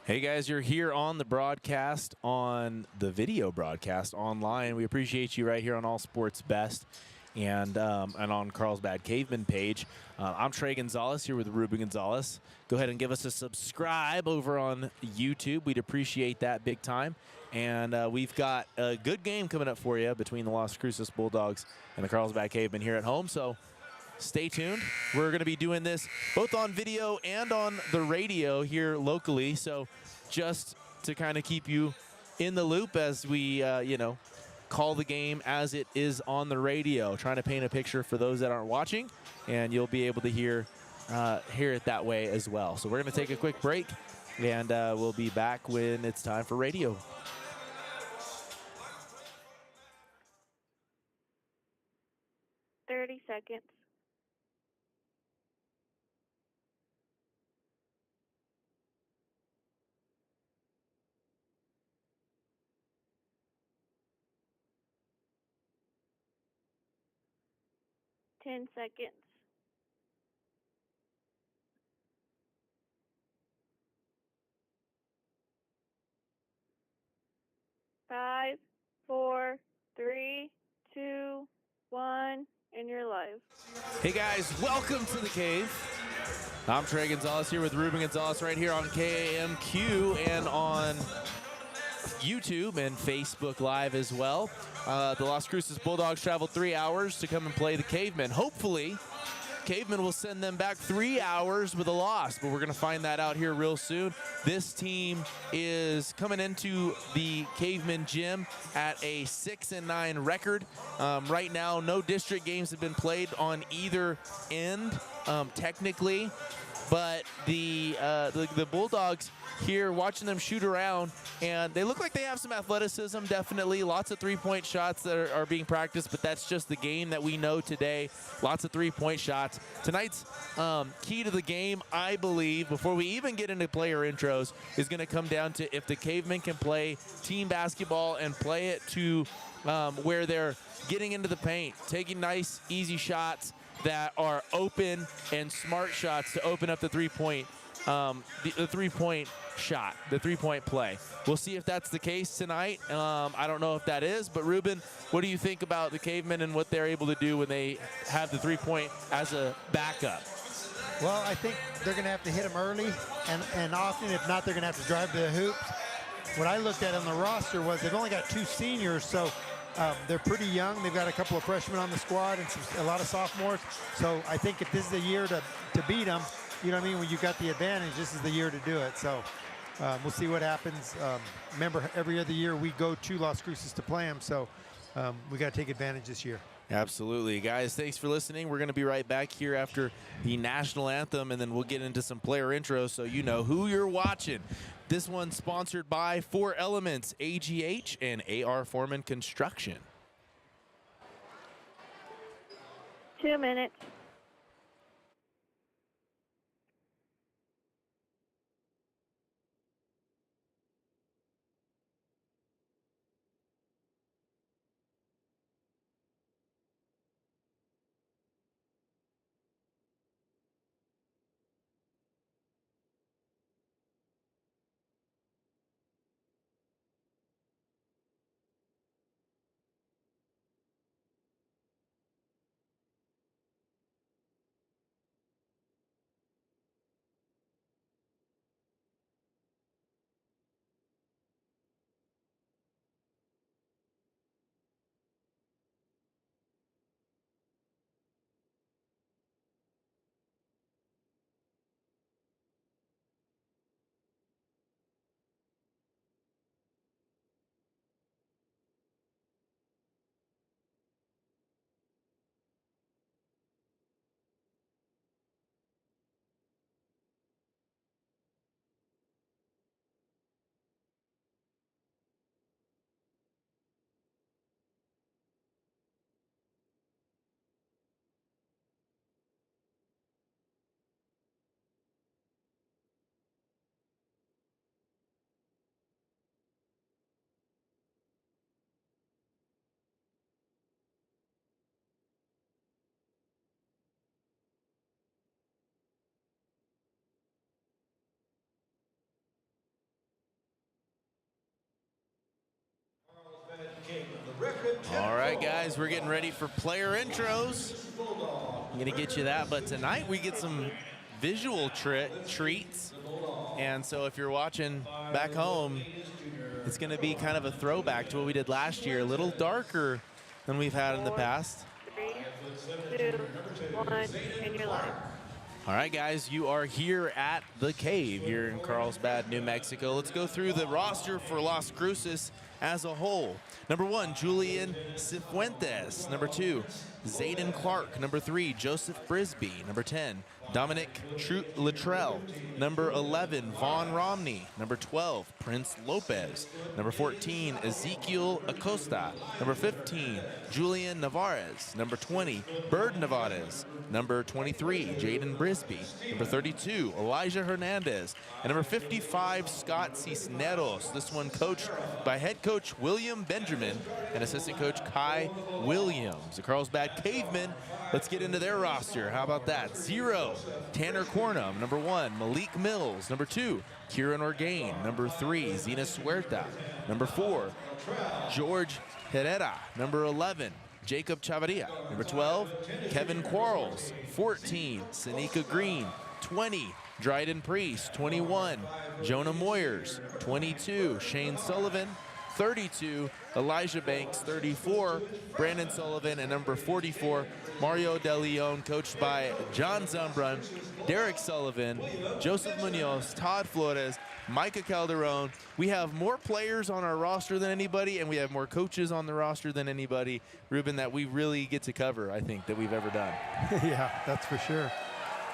Hey guys, you're here on the broadcast, on the video broadcast online. We appreciate you right here on All Sports Best and on Carlsbad Cavemen page. I'm Trey Gonzalez here with Ruben Gonzalez. Go ahead and give us a subscribe over on YouTube. We'd appreciate that big time. And we've got a good game coming up for you between the Cruces Bulldawgs and the Carlsbad Cavemen here at home. So stay tuned. We're going to be doing this both on video and on the radio here locally. So just to kind of keep you in the loop as we, call the game as it is on the radio, trying to paint a picture for those that aren't watching, and you'll be able to hear it that way as well. So we're going to take a quick break, and we'll be back when it's time for radio. Seconds. 10 seconds. 5, 4, 3, 2, 1, and you're live. Hey guys, welcome to the cave. I'm Trey Gonzalez here with Ruben Gonzalez right here on KAMQ and on YouTube and Facebook Live as well. The Cruces Bulldawgs traveled 3 hours to come and play the Cavemen. Hopefully, Cavemen will send them back 3 hours with a loss, but we're going to find that out here real soon. This team is coming into the Cavemen gym at a 6-9 record. Right now, no district games have been played on either end, technically. But the Bulldogs here, watching them shoot around, and they look like they have some athleticism, definitely. Lots of three-point shots that are being practiced, but that's just the game that we know today. Lots of three-point shots. Tonight's key to the game, I believe, before we even get into player intros, is going to come down to if the Cavemen can play team basketball and play it to where they're getting into the paint, taking nice, easy shots that are open and smart shots to open up the three-point shot, the three-point play. We'll see if that's the case tonight. I don't know if that is, but Ruben, what do you think about the Cavemen and what they're able to do when they have the three-point as a backup? Well, I think they're going to have to hit them early, and often, if not, they're going to have to drive to the hoop. What I looked at on the roster was they've only got 2 seniors, so they're pretty young. They've got a couple of freshmen on the squad and a lot of sophomores. So I think if this is the year to beat them, you know what I mean, when you've got the advantage, this is the year to do it. So we'll see what happens. Remember, every other year we go to Las Cruces to play them. So we got to take advantage this year. Absolutely. Guys, thanks for listening. We're going to be right back here after the national anthem, and then we'll get into some player intros so you know who you're watching. This one's sponsored by 4 Elements, AGH, and AR Foreman Construction. 2 minutes. right, guys, we're getting ready for player intros. I'm going to get you that, but tonight we get some visual treats. And so if you're watching back home, it's going to be kind of a throwback to what we did last year, a little darker than we've had in the past. 3, 2, 1, and you're live. All right, guys, you are here at the Cave here in Carlsbad, New Mexico. Let's go through the roster for Las Cruces as a whole. Number 1, Julian Cifuentes. Number 2, Zayden Clark. Number 3, Joseph Brisby. Number 10, Dominic Luttrell. Number 11, Vaughn Romney. Number 12, Prince Lopez. Number 14, Ezekiel Acosta. Number 15, Julian Navarez. Number 20, Bird Navarez. Number 23, Jaden Brisby. Number 32, Elijah Hernandez. And number 55, Scott Cisneros. This one coached by head coach William Benjamin and assistant coach Kai Williams. The Carlsbad Cavemen, let's get into their roster. How about that? 0, Tanner Cornum. Number 1, Malik Mills. Number 2, Kieran Orgain. Number 3, Zena Suerta. Number 4, George Herrera. Number 11, Jacob Chavarria. Number 12, Kevin Quarles. 14, Seneca Green. 20, Dryden Priest. 21, Jonah Moyers. 22, Shane Sullivan. 32, Elijah Banks. 34, Brandon Sullivan. And number 44, Mario De Leon, coached by John Zumbrun, Derek Sullivan, Joseph Munoz, Todd Flores, Micah Calderon. We have more players on our roster than anybody, and we have more coaches on the roster than anybody, Ruben, that we really get to cover, I think, that we've ever done. Yeah, that's for sure.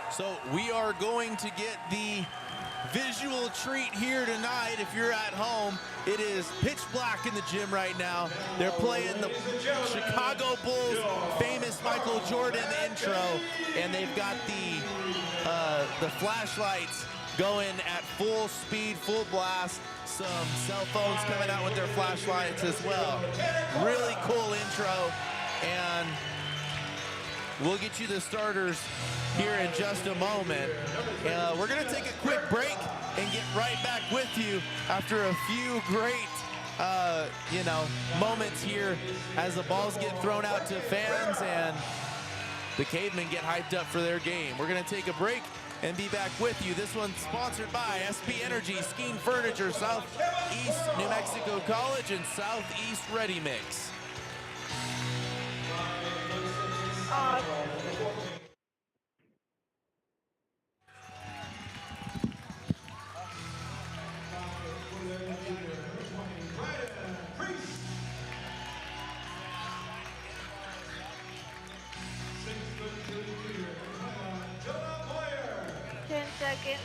So we are going to get the visual treat here tonight. If you're at home, it is pitch black in the gym right now. They're playing the Chicago Bulls famous Michael Jordan intro, and they've got the flashlights going at full speed, full blast. Some cell phones coming out with their flashlights as well. Really cool intro, and we'll get you the starters here in just a moment. We're going to take a quick break and get right back with you after a few great moments here as the balls get thrown out to fans and the Cavemen get hyped up for their game. We're going to take a break and be back with you. This one's sponsored by SB Energy, Skeen Furniture, Southeast New Mexico College, and Southeast Ready Mix. Seconds.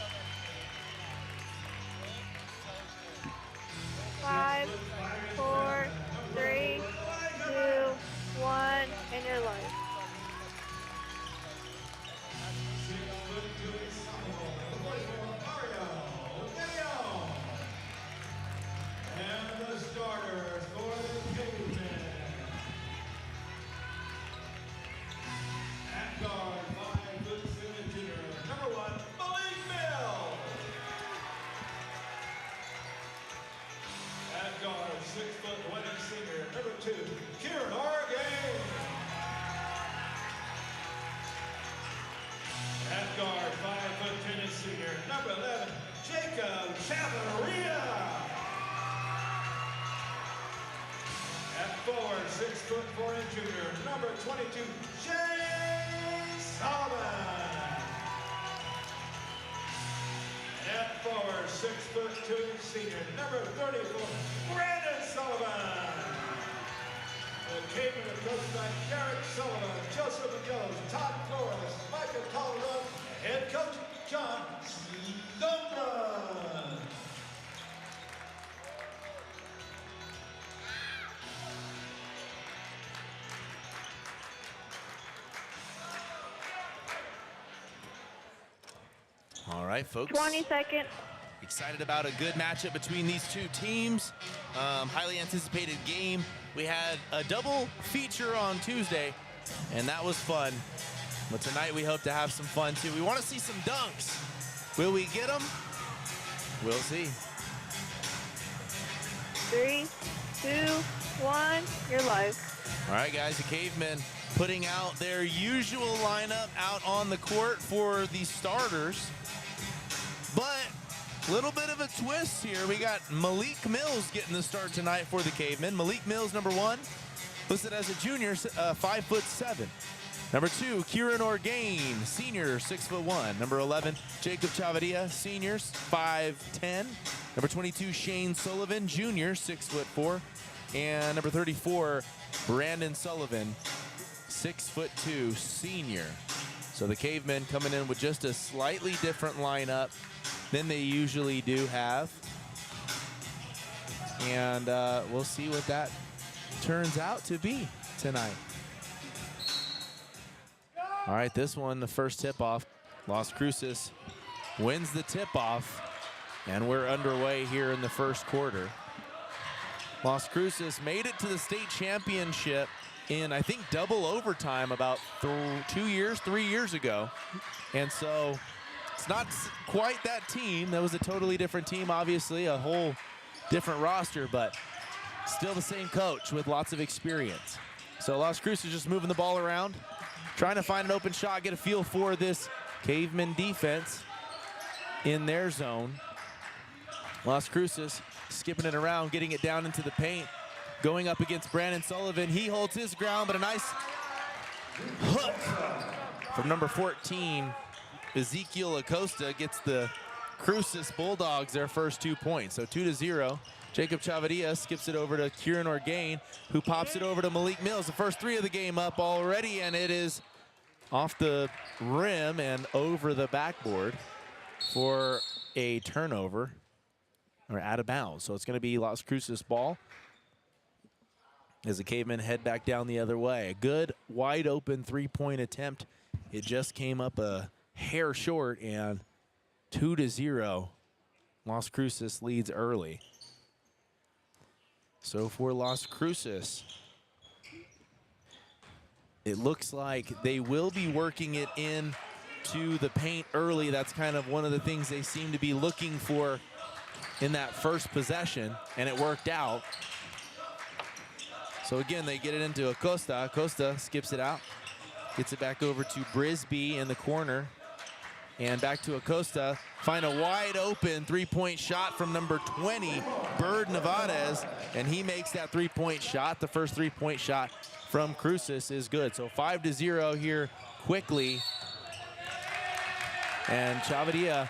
5, 4, 3, 2, 1, and you're live. And the starters for the Cavemen. At guard, 5'7" junior. Number 1, Malik Mills. At guard, 6'1" senior. Number 2, Kieran Orgain. At guard, 5'10" senior. Number 11, Jacob Chavarria. At forward, 6'4" junior. Number 22, Shane Sullivan. At forward, 6'2" senior. Number 34, Brandon Sullivan. The Cavemen are coached by Derek Sullivan, Joseph Munoz, Todd Flores, Michael Calderon, head coach John Zumbrun. All right, folks. 20 seconds. Excited about a good matchup between these two teams. Highly anticipated game. We had a double feature on Tuesday, and that was fun. But tonight we hope to have some fun too. We want to see some dunks. Will we get them? We'll see. 3, 2, 1, you're live. All right, guys, the Cavemen putting out their usual lineup out on the court for the starters. But a little bit of a twist here. We got Malik Mills getting the start tonight for the Cavemen. Malik Mills, number 1, listed as a junior, 5'7". Number 2, Kieran Orgain, senior, 6'1". Number 11, Jacob Chavarria, seniors, 5'10". Number 22, Shane Sullivan, junior, 6'4". And number 34, Brandon Sullivan, 6'2", senior. So the Cavemen coming in with just a slightly different lineup than they usually do have. And we'll see what that turns out to be tonight. All right, this one, the first tip-off. Las Cruces wins the tip-off, and we're underway here in the first quarter. Las Cruces made it to the state championship in, I think, double overtime about 3 years ago. And so it's not quite that team. That was a totally different team, obviously, a whole different roster, but still the same coach with lots of experience. So Las Cruces just moving the ball around, trying to find an open shot, get a feel for this Caveman defense in their zone. Las Cruces skipping it around, getting it down into the paint, going up against Brandon Sullivan. He holds his ground, but a nice hook from number 14, Ezekiel Acosta, gets the Cruces Bulldawgs their first 2 points. So 2-0. Jacob Chavarria skips it over to Kieran Orgain, who pops it over to Malik Mills. The first 3 of the game up already, and it is off the rim and over the backboard for a turnover, or out of bounds. So it's going to be Las Cruces ball as the Cavemen head back down the other way. A good, wide open 3-point attempt. It just came up a hair short, and 2-0. Las Cruces leads early. So for Las Cruces, it looks like they will be working it in to the paint early. That's kind of one of the things they seem to be looking for in that first possession, and it worked out. So again, they get it into Acosta. Acosta skips it out, gets it back over to Brisby in the corner, and back to Acosta. Find a wide open 3-point shot from number 20, Bird Nevadez, and he makes that 3-point shot. The first 3-point shot from Cruces is good. So 5-0 here quickly. And Chavarria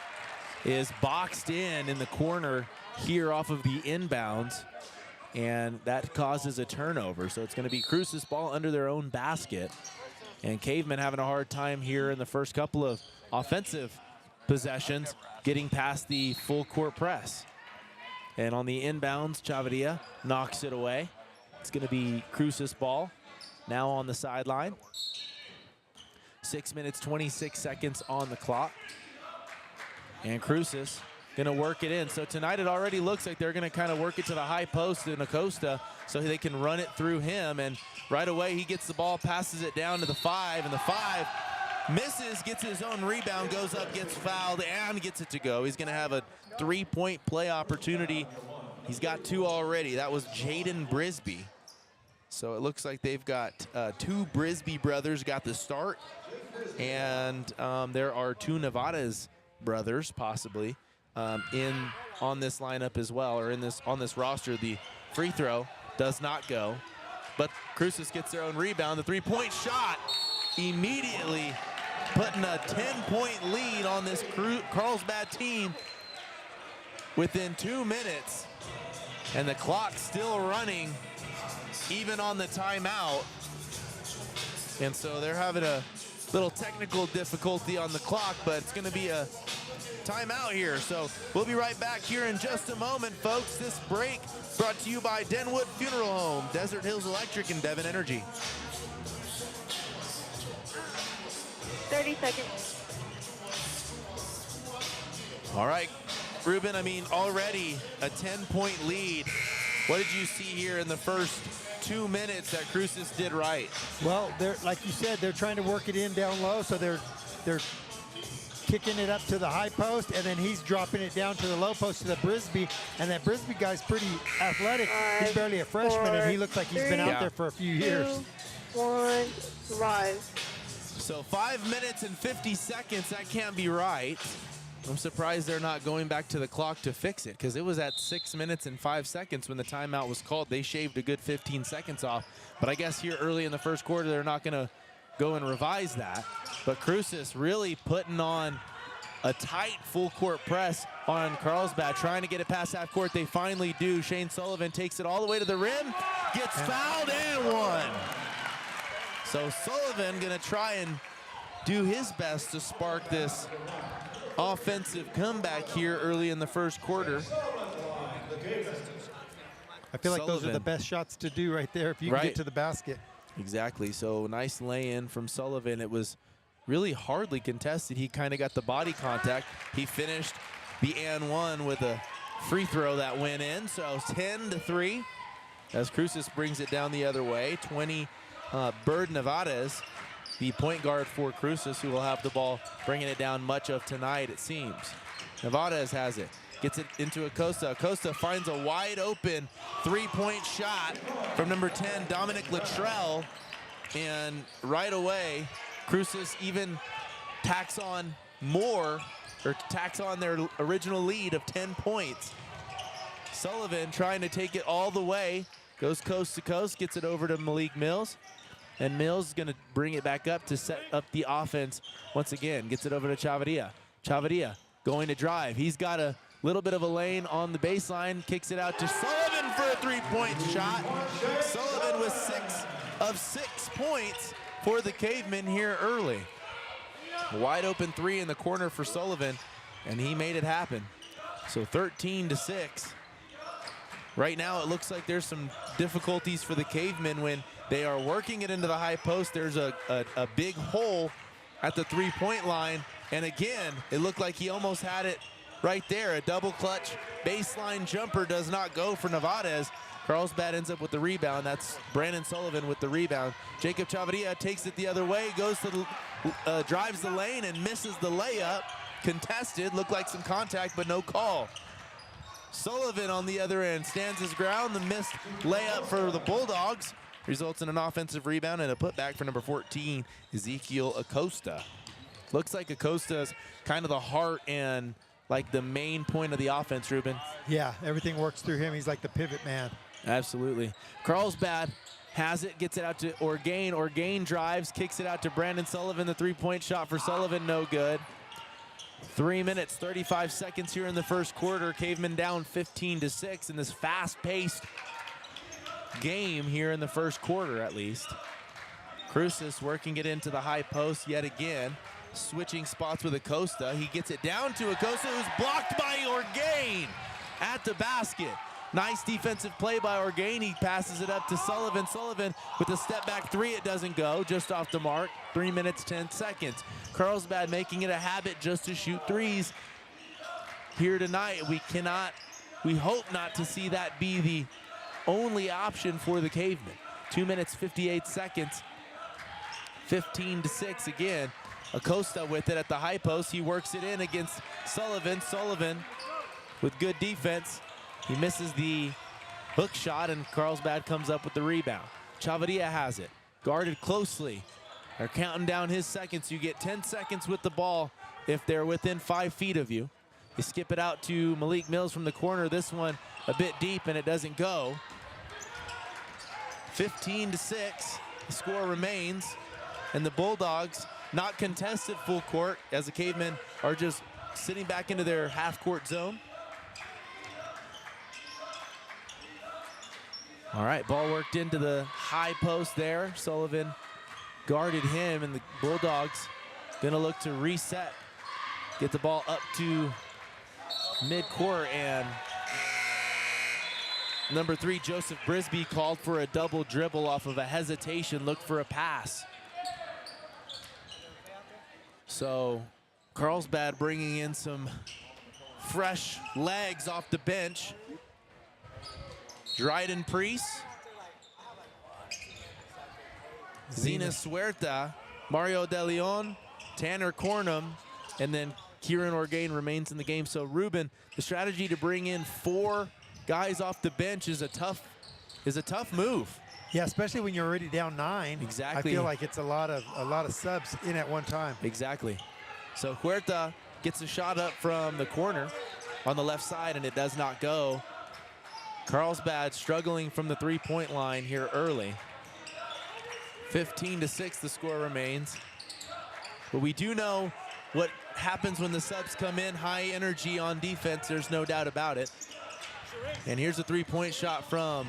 is boxed in the corner here off of the inbounds, and that causes a turnover. So it's going to be Cruces ball under their own basket. And Cavemen having a hard time here in the first couple of offensive possessions getting past the full court press. And on the inbounds, Chavarria knocks it away. It's going to be Cruces ball now on the sideline. 6 minutes, 26 seconds on the clock. And Cruces gonna work it in. So tonight it already looks like they're gonna kind of work it to the high post in Acosta so they can run it through him. And right away he gets the ball, passes it down to the 5, and the 5 misses, gets his own rebound, goes up, gets fouled, and gets it to go. He's gonna have a 3-point play opportunity. He's got 2 already. That was Jaden Brisby. So it looks like they've got 2 Brisby brothers got the start, and there are 2 Nevada's brothers possibly on this lineup as well, or on this roster. The free throw does not go, but Cruces gets their own rebound. The 3-point shot immediately putting a 10-point lead on this Carlsbad team within 2 minutes, and the clock still running even on the timeout. And so they're having a little technical difficulty on the clock, but it's going to be a timeout here. So we'll be right back here in just a moment, folks. This break brought to you by Denwood Funeral Home, Desert Hills Electric, and Devon Energy. 30 seconds. All right, Ruben, I mean, already a 10-point lead. What did you see here in the first 2 minutes that Cruces did right? Well, they're, like you said, they're trying to work it in down low, so they're kicking it up to the high post, and then he's dropping it down to the low post to the Brisbee. And that Brisbee guy's pretty athletic. He's barely a freshman, and he looks like he's been out there for a few years. 2, 1, rise. So 5 minutes and 50 seconds, that can't be right. I'm surprised they're not going back to the clock to fix it, because it was at 6 minutes and 5 seconds when the timeout was called. They shaved a good 15 seconds off. But I guess here early in the first quarter, they're not going to go and revise that. But Cruces really putting on a tight full court press on Carlsbad, trying to get it past half court. They finally do. Shane Sullivan takes it all the way to the rim, gets fouled and one. So Sullivan going to try and do his best to spark this offensive comeback here early in the first quarter. I feel like those are the best shots to do right there if you can get to the basket. Exactly. So nice lay-in from Sullivan. It was really hardly contested. He kind of got the body contact. He finished the and one with a free throw that went in. So 10-3 as Cruces brings it down the other way. 20 Bird Nevades, the point guard for Cruces, who will have the ball, bringing it down much of tonight, it seems. Nevades has it. Gets it into Acosta. Acosta finds a wide open three-point shot from number 10, Dominic Luttrell. And right away, Cruces even tacks on more, or tacks on their original lead of 10 points. Sullivan trying to take it all the way, goes coast to coast, gets it over to Malik Mills. And Mills is going to bring it back up to set up the offense once again. Gets it over to Chavarria. Chavarria going to drive. He's got a little bit of a lane on the baseline. Kicks it out to Sullivan for a three-point shot. Sullivan with 6 of 6 points for the Cavemen here early. Wide open three in the corner for Sullivan, and he made it happen. So 13-6. Right now it looks like there's some difficulties for the Cavemen when they are working it into the high post. There's a big hole at the three-point line. And again, it looked like he almost had it right there. A double clutch baseline jumper does not go for Nevades. Carlsbad ends up with the rebound. That's Brandon Sullivan with the rebound. Jacob Chavarria takes it the other way, goes to the, drives the lane and misses the layup. Contested, looked like some contact, but no call. Sullivan on the other end stands his ground. The missed layup for the Bulldogs results in an offensive rebound and a putback for number 14, Ezekiel Acosta. Looks like Acosta's kind of the heart and like the main point of the offense, Ruben. Yeah, everything works through him. He's like the pivot man. Absolutely. Carlsbad has it, gets it out to Orgain. Orgain drives, kicks it out to Brandon Sullivan. The three-point shot for Sullivan, no good. 3 minutes, 35 seconds here in the first quarter. Cavemen down 15-6 in this fast-paced game here in the first quarter, at least. Cruces working it into the high post yet again. Switching spots with Acosta. He gets it down to Acosta, who's blocked by Orgain at the basket. Nice defensive play by Orgain. He passes it up to Sullivan. Sullivan with a step back three. It doesn't go, just off the mark. 3 minutes, 10 seconds. Carlsbad making it a habit just to shoot threes here tonight. We hope not to see that be the only option for the Cavemen. 2 minutes, 58 seconds. 15-6 again. Acosta with it at the high post. He works it in against Sullivan. Sullivan with good defense. He misses the hook shot, and Carlsbad comes up with the rebound. Chavarria has it, guarded closely. They're counting down his seconds. You get 10 seconds with the ball if they're within 5 feet of you. You skip it out to Malik Mills from the corner. This one a bit deep, and it doesn't go. 15-6, the score remains, and the Bulldogs not contested full court as the Cavemen are just sitting back into their half-court zone. All right, ball worked into the high post there. Sullivan guarded him, and the Bulldogs gonna look to reset, get the ball up to mid-court, and number 3, Joseph Brisbee, called for a double dribble off of a hesitation, looked for a pass. So Carlsbad bringing in some fresh legs off the bench. Dryden Priest, Zena Suerta, Mario De Leon, Tanner Cornum, and then Kieran Orgain remains in the game. So Ruben, the strategy to bring in 4 guys off the bench is a tough move. Yeah, especially when you're already down 9. Exactly. I feel like it's a lot of subs in at one time. Exactly. So Huerta gets a shot up from the corner on the left side, and it does not go. Carlsbad struggling from the 3-point line here early. 15-6 the score remains. But we do know what happens when the subs come in, high energy on defense, there's no doubt about it. And here's a 3-point shot from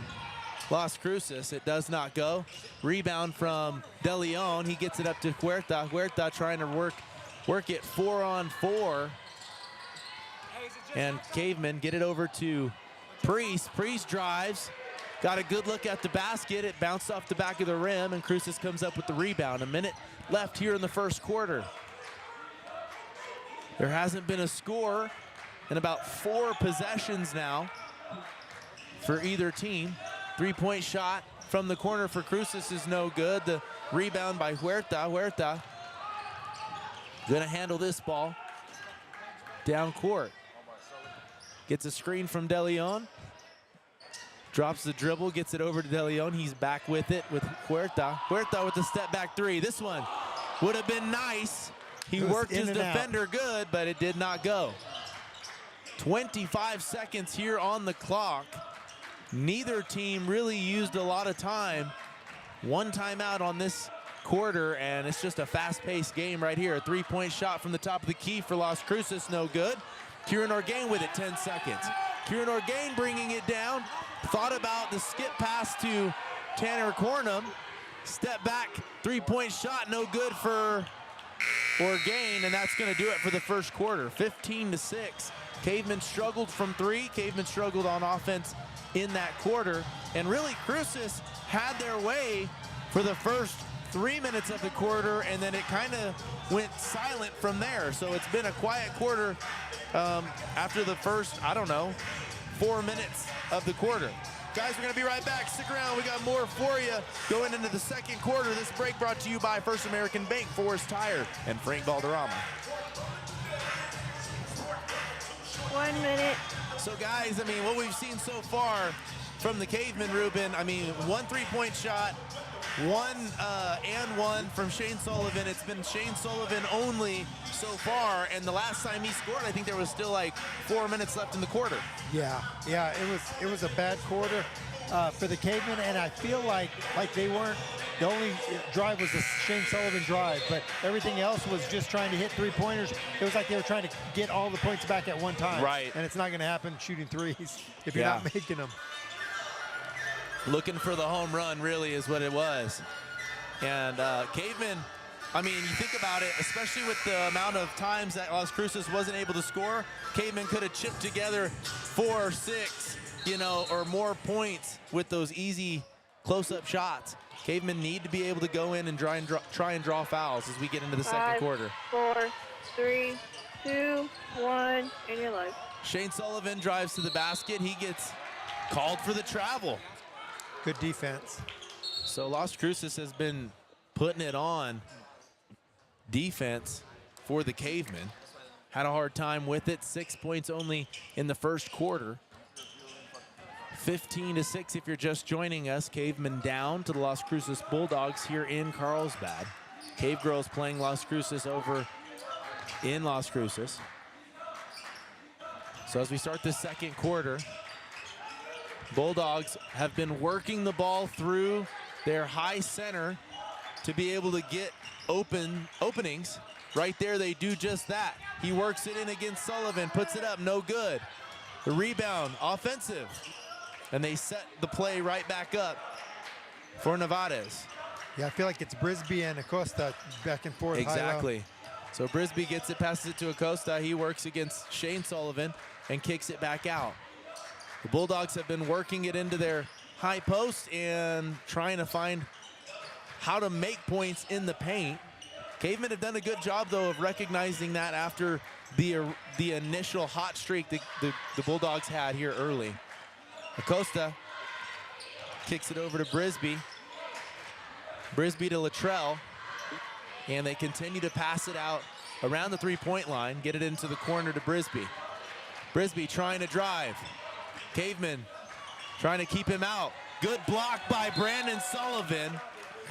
Las Cruces. It does not go. Rebound from De Leon. He gets it up to Huerta. Huerta trying to work it 4-on-4. And Cavemen get it over to Priest. Priest drives. Got a good look at the basket. It bounced off the back of the rim, and Cruces comes up with the rebound. A minute left here in the first quarter. There hasn't been a score in about 4 possessions now for either team. 3-point shot from the corner for Cruces is no good. The rebound by Huerta. Huerta gonna handle this ball down court. Gets a screen from De Leon. Drops the dribble, gets it over to De Leon. He's back with it with Huerta. Huerta with the step back 3. This one would have been nice. He worked his defender good, but it did not go. 25 seconds here on the clock. Neither team really used a lot of time. 1 timeout on this quarter, and it's just a fast-paced game right here. A 3-point shot from the top of the key for Las Cruces, no good. Kieran Orgain with it, 10 seconds. Kieran Orgain bringing it down. Thought about the skip pass to Tanner Cornum. Step back, 3-point shot, no good for Orgain, and that's gonna do it for the first quarter. 15-6. Cavemen struggled from 3. Cavemen struggled on offense in that quarter. And really, Cruces had their way for the first 3 minutes of the quarter, and then it kind of went silent from there. So it's been a quiet quarter after the first, 4 minutes of the quarter. Guys, we're going to be right back. Stick around. We got more for you going into the second quarter. This break brought to you by First American Bank, Forest Tire, and Frank Valderrama. 1 minute. So, guys, what we've seen so far from the Cavemen, Ruben, 1 3-point shot, 1 from Shane Sullivan. It's been Shane Sullivan only so far, and the last time he scored, I think there was still like 4 minutes left in the quarter. Yeah, it was a bad quarter for the Cavemen, and I feel like they weren't. The only drive was the Shane Sullivan drive, but everything else was just trying to hit 3-pointers. It was like they were trying to get all the points back at one time. Right. And it's not going to happen shooting threes if you're not making them. Looking for the home run, really, is what it was. And Cavemen, you think about it, especially with the amount of times that Las Cruces wasn't able to score, Cavemen could have chipped together 4 or 6, or more points with those easy close-up shots. Cavemen need to be able to go in and try and draw fouls as we get into the second quarter. 4, 3, 2, 1, and you're live. Shane Sullivan drives to the basket. He gets called for the travel. Good defense. So Las Cruces has been putting it on defense for the Cavemen. Had a hard time with it. 6 points only in the first quarter. 15-6 if you're just joining us. Cavemen down to the Las Cruces Bulldawgs here in Carlsbad. Cave Girls playing Las Cruces over in Las Cruces. So as we start the second quarter, Bulldogs have been working the ball through their high center to be able to get openings. Right there, they do just that. He works it in against Sullivan, puts it up, no good. The rebound, offensive. And they set the play right back up for Nevades. Yeah, I feel like it's Brisby and Acosta back and forth. Exactly. So Brisby gets it, passes it to Acosta. He works against Shane Sullivan and kicks it back out. The Bulldogs have been working it into their high post and trying to find how to make points in the paint. Cavemen have done a good job, though, of recognizing that after the initial hot streak the Bulldogs had here early. Acosta kicks it over to Brisby. Brisby to Luttrell. And they continue to pass it out around the three-point line, get it into the corner to Brisby. Brisby trying to drive. Cavemen trying to keep him out. Good block by Brandon Sullivan.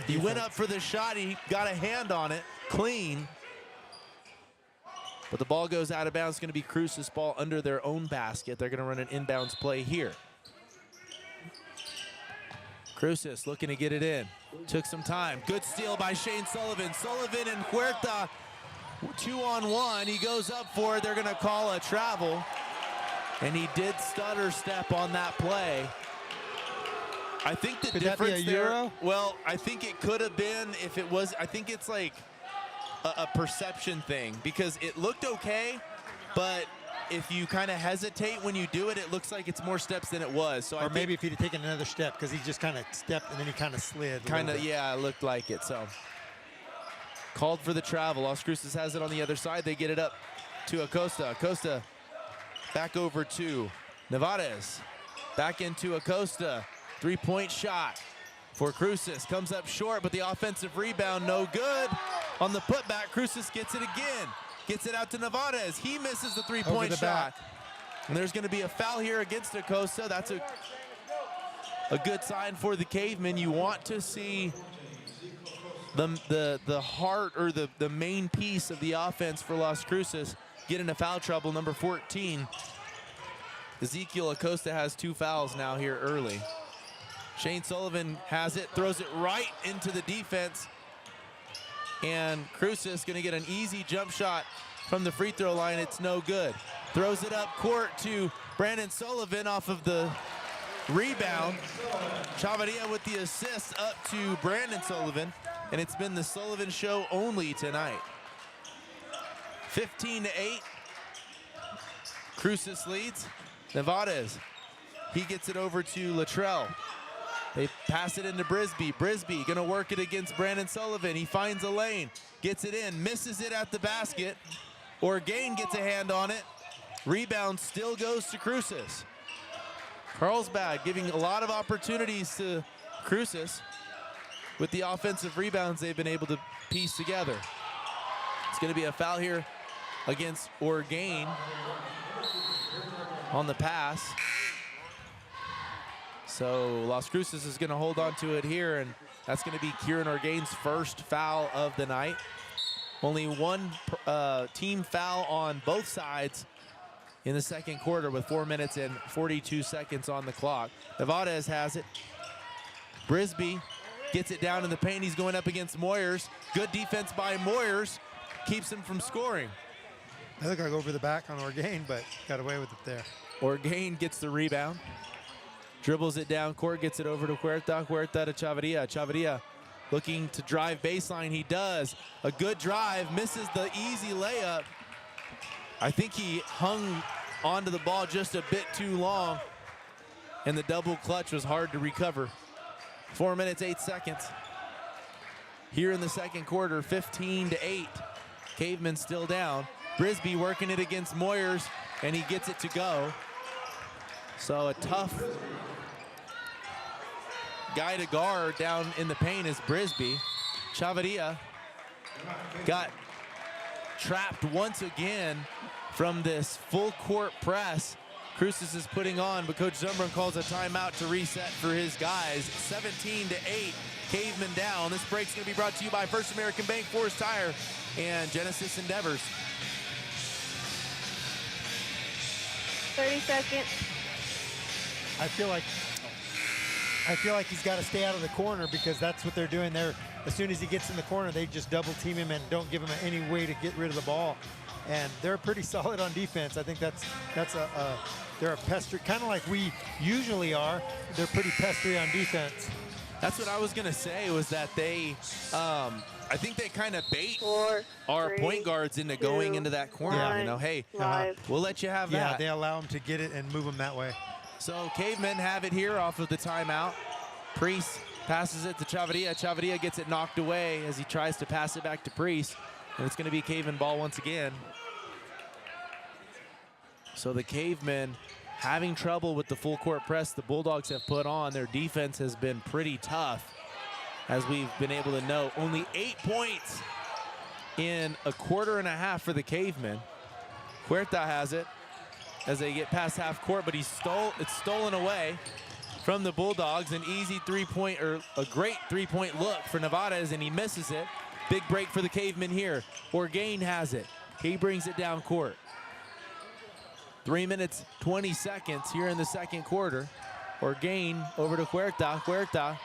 He went up for the shot. He got a hand on it, clean. But the ball goes out of bounds. It's going to be Cruces' ball under their own basket. They're going to run an inbounds play here. Cruces looking to get it in. Took some time. Good steal by Shane Sullivan. Sullivan and Huerta 2-on-1. He goes up for it. They're going to call a travel. And he did stutter step on that play. I think the difference there, well, I think it could have been if it was, I think it's like a perception thing because it looked okay, but if you kind of hesitate when you do it, it looks like it's more steps than it was. So or maybe if he'd have taken another step because he just kind of stepped and then he kind of slid. Kind of, yeah, it looked like it. So called for the travel. Las Cruces has it on the other side. They get it up to Acosta. Acosta back over to Nevarez. Back into Acosta. Three-point shot for Cruces. Comes up short, but the offensive rebound no good. On the putback, Cruces gets it again. Gets it out to Nevarez. He misses the three-point shot. And there's going to be a foul here against Acosta. That's a good sign for the Cavemen. You want to see the heart or the main piece of the offense for Las Cruces get into foul trouble. Number 14, Ezekiel Acosta has 2 fouls now here early. Shane Sullivan has it, throws it right into the defense. And Cruces going to get an easy jump shot from the free throw line. It's no good. Throws it up court to Brandon Sullivan off of the rebound. Chavarria with the assist up to Brandon Sullivan. And it's been the Sullivan show only tonight. 15-8. Cruces leads. Nevarez, he gets it over to Latrell. They pass it into Brisby. Brisby gonna work it against Brandon Sullivan. He finds a lane, gets it in, misses it at the basket. Orgain gets a hand on it. Rebound still goes to Cruces. Carlsbad giving a lot of opportunities to Cruces with the offensive rebounds they've been able to piece together. It's gonna be a foul here against Orgain on the pass. So Las Cruces is going to hold on to it here, and that's going to be Kieran Orgain's first foul of the night. Only one team foul on both sides in the second quarter with 4 minutes and 42 seconds on the clock. Nevarez has it. Brisby gets it down in the paint. He's going up against Moyers. Good defense by Moyers. Keeps him from scoring. I think I go over the back on Orgain, but got away with it there. Orgain gets the rebound. Dribbles it down court, gets it over to Huerta. Huerta to Chavarria. Chavarria looking to drive baseline. He does. A good drive. Misses the easy layup. I think he hung onto the ball just a bit too long, and the double clutch was hard to recover. 4 minutes, 8 seconds. Here in the second quarter, 15-8. Cavemen still down. Brisby working it against Moyers, and he gets it to go. So a tough guy to guard down in the paint is Brisby. Chavarria got trapped once again from this full court press Cruces is putting on, but Coach Zumbrun calls a timeout to reset for his guys. 17-8, Cavemen down. This break's gonna be brought to you by First American Bank, Forest Tire, and Genesis Endeavors. 30 seconds. I feel like he's got to stay out of the corner because that's what they're doing there. As soon as he gets in the corner, they just double team him and don't give him any way to get rid of the ball. And they're pretty solid on defense. I think they're a pester, kind of like we usually are. They're pretty pestery on defense. That's what I was gonna say, was that they, I think they kind of bait 4, our 3, point guards into going into that corner. Yeah. You know, hey, Live. we'll let you have Yeah, that. they allow him to get it and move him that way. So Cavemen have it here off of the timeout. Priest passes it to Chavarria. Chavarria gets it knocked away as he tries to pass it back to Priest. And it's gonna be Cavemen ball once again. So the Cavemen having trouble with the full court press the Bulldogs have put on. Their defense has been pretty tough, as we've been able to note. Only 8 points in a quarter and a half for the Cavemen. Huerta has it as they get past half court, but it's stolen away from the Bulldogs. An easy three-point, or a great three-point look for Nevada's, and he misses it. Big break for the Cavemen here. Orgain has it. He brings it down court. 3 minutes, 20 seconds here in the second quarter. Orgain over to Huerta. Huerta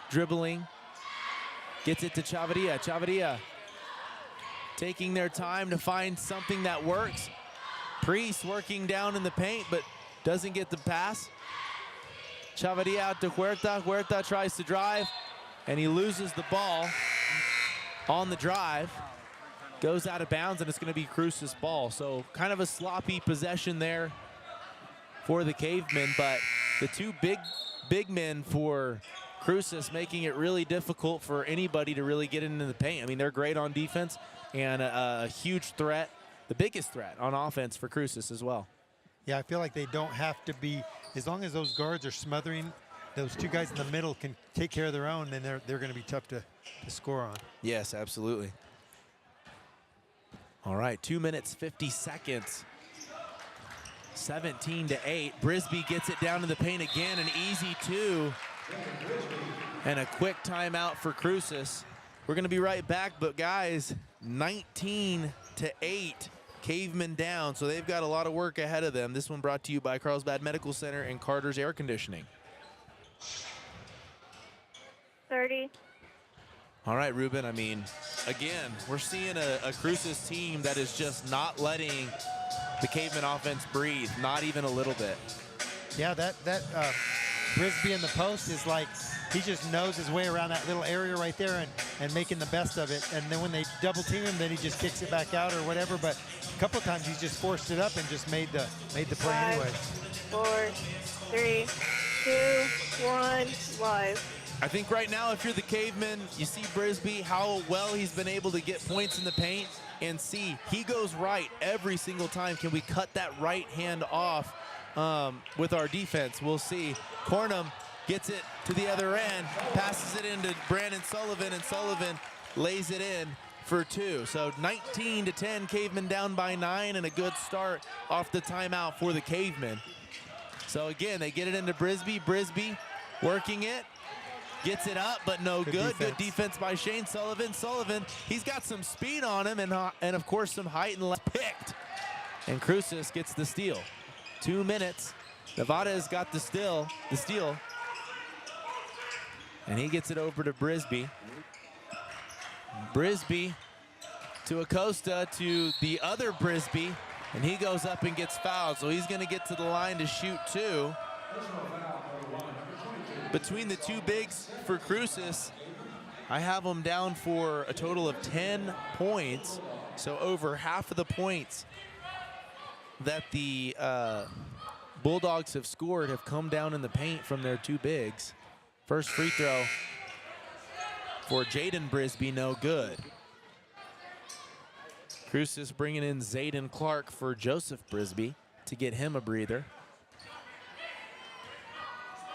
dribbling. Gets it to Chavarria. Chavarria taking their time to find something that works. Priest working down in the paint, but doesn't get the pass. Chavarria out to Huerta. Huerta tries to drive, and he loses the ball on the drive. Goes out of bounds, and it's going to be Cruces' ball. So kind of a sloppy possession there for the Cavemen, but the two big men for Cruces making it really difficult for anybody to really get into the paint. I mean, they're great on defense and a huge threat, the biggest threat on offense for Cruces as well. Yeah, I feel like they don't have to be, as long as those guards are smothering, those two guys in the middle can take care of their own, then they're going to be tough to score on. Yes, absolutely. All right, 2 minutes, 50 seconds. 17-8. Brisby gets it down to the paint again, an easy two. And a quick timeout for Cruces. We're going to be right back, but guys, 19-8. Cavemen down, so they've got a lot of work ahead of them. This one brought to you by Carlsbad Medical Center and Carter's Air Conditioning. 30. All right, Ruben, I mean, again, we're seeing a Cruces team that is just not letting the Cavemen offense breathe, not even a little bit. Yeah, that Brisby in the post is like, he just knows his way around that little area right there and making the best of it. And then when they double team him, then he just kicks it back out or whatever. But a couple of times he's just forced it up and just made the play 5, anyway. 4, 3, 2, 1, live. I think right now, if you're the Cavemen, you see Brisby, how well he's been able to get points in the paint, and see he goes right every single time. Can we cut that right hand off with our defense? We'll see. Cornum gets it to the other end, passes it into Brandon Sullivan, and Sullivan lays it in for two. So 19-10, Cavemen down by 9, and a good start off the timeout for the Cavemen. So again, they get it into Brisby. Brisby working it. Gets it up, but no good. Good defense by Shane Sullivan. Sullivan, he's got some speed on him and of course some height, and left picked. And Cruces gets the steal. 2 minutes. Nevada has got the steal. And he gets it over to Brisby. Brisby to Acosta to the other Brisby, and he goes up and gets fouled. So he's going to get to the line to shoot two. Between the two bigs for Cruces, I have them down for a total of 10 points. So over half of the points that the Bulldogs have scored have come down in the paint from their two bigs. First free throw for Jaden Brisby, no good. Cruces bringing in Zayden Clark for Joseph Brisby to get him a breather.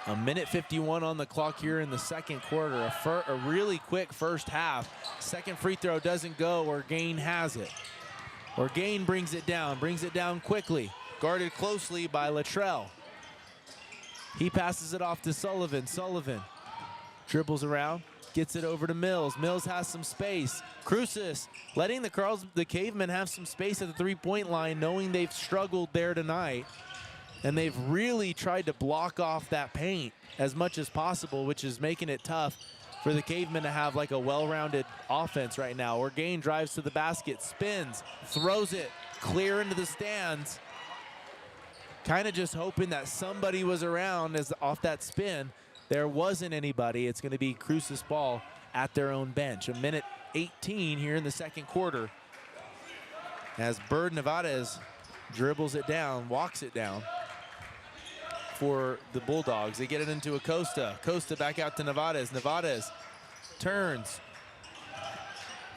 A minute 51 on the clock here in the second quarter. A really quick first half. Second free throw doesn't go. Orgain has it. Orgain brings it down quickly. Guarded closely by Latrell. He passes it off to Sullivan. Sullivan dribbles around, gets it over to Mills. Mills has some space. Cruces letting the Cavemen have some space at the three-point line, knowing they've struggled there tonight. And they've really tried to block off that paint as much as possible, which is making it tough for the Cavemen to have like a well-rounded offense right now. Orgain drives to the basket, spins, throws it clear into the stands. Kind of just hoping that somebody was around as off that spin. There wasn't anybody. It's going to be Cruces ball at their own bench. A minute 18 here in the second quarter as Bird Nevada's dribbles it down, walks it down for the Bulldogs. They get it into Acosta. Acosta back out to Nevada's. Nevada's turns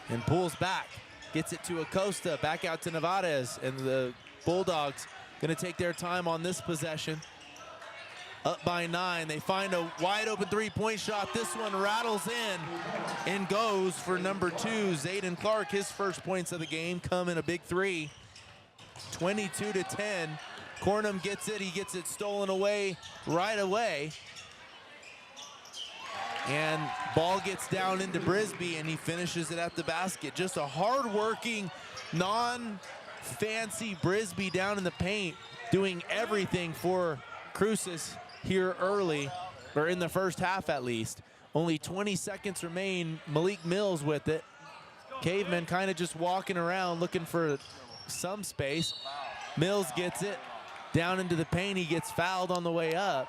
and pulls back. Gets it to Acosta, back out to Nevada's, and the Bulldogs going to take their time on this possession. up by 9. They find a wide open three-point shot. This one rattles in and goes for number 2, Zayden Clark. His first points of the game come in a big three. 22-10. Cornum gets it. He gets it stolen away right away. And ball gets down into Brisbee, and he finishes it at the basket. Just a hard-working, non-fancy Brisbee down in the paint, doing everything for Cruces here early, or in the first half at least. Only 20 seconds remain. Malik Mills with it. Cavemen kind of just walking around looking for some space. Mills gets it down into the paint. He gets fouled on the way up,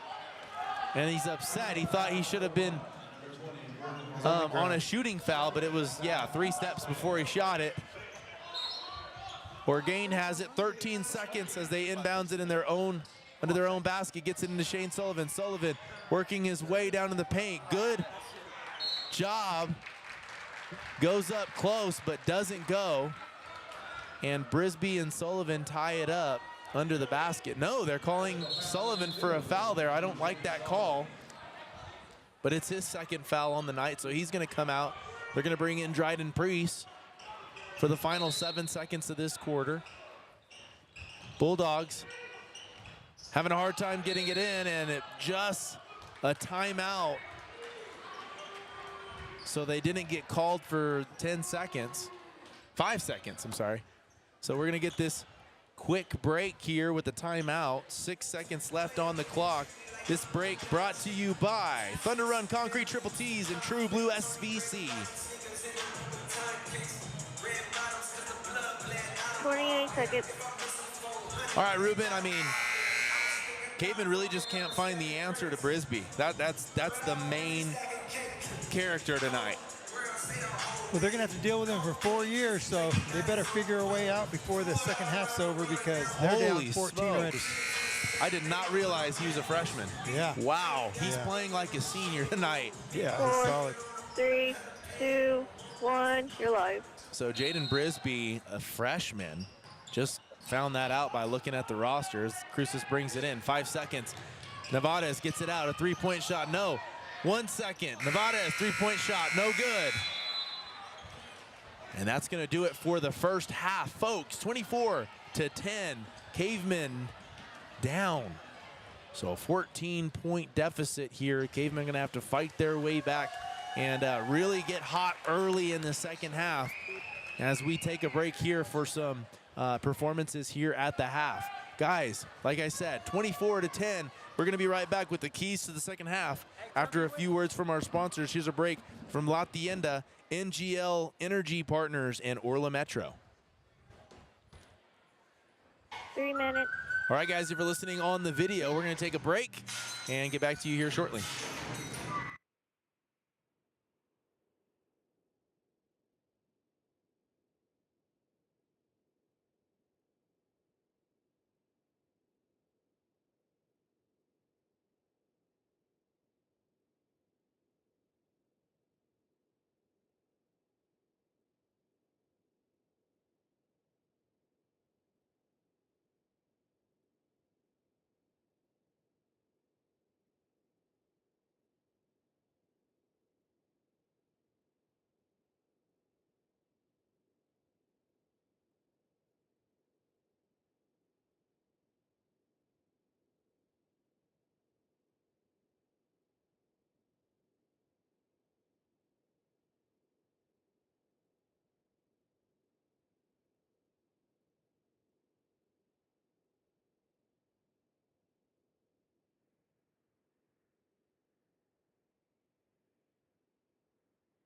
and he's upset. He thought he should have been on a shooting foul, but it was, 3 steps before he shot it. Orgain has it, 13 seconds as they inbounds it in their own, under their own basket, gets it into Shane Sullivan. Sullivan working his way down in the paint. Good job. Goes up close, but doesn't go. And Brisbee and Sullivan tie it up under the basket. No, they're calling Sullivan for a foul there. I don't like that call. But it's his second foul on the night, so he's going to come out. They're going to bring in Dryden Priest for the final 7 seconds of this quarter. Bulldogs having a hard time getting it in, and it just a timeout. So they didn't get called for 10 seconds. 5 seconds, I'm sorry. So we're going to get this quick break here with the timeout. 6 seconds left on the clock. This break brought to you by Thunder Run Concrete Triple T's and True Blue SVC. 28 seconds. All right, Ruben, I mean, Cavemen really just can't find the answer to Brisbee. That's the main character tonight. Well, they're going to have to deal with him for 4 years, so they better figure a way out before the second half's over, because they're down 14 already. I did not realize he was a freshman. Yeah. Wow, he's playing like a senior tonight. Yeah, 4, he's solid. 3, 2, 1, you're live. So Jaden Brisbee, a freshman, just found that out by looking at the rosters. Cruces brings it in. 5 seconds. Nevada's gets it out. A three-point shot. No. 1 second. Nevada's three-point shot. No good. And that's going to do it for the first half, folks. 24-10. Cavemen down. So a 14-point deficit here. Cavemen going to have to fight their way back and really get hot early in the second half as we take a break here for some performances here at the half. Guys, like I said, 24-10. We're going to be right back with the keys to the second half after a few words from our sponsors. Here's a break from La Tienda, NGL Energy Partners, and Orla Metro. 3 minutes. All right, guys, if you're listening on the video, we're going to take a break and get back to you here shortly.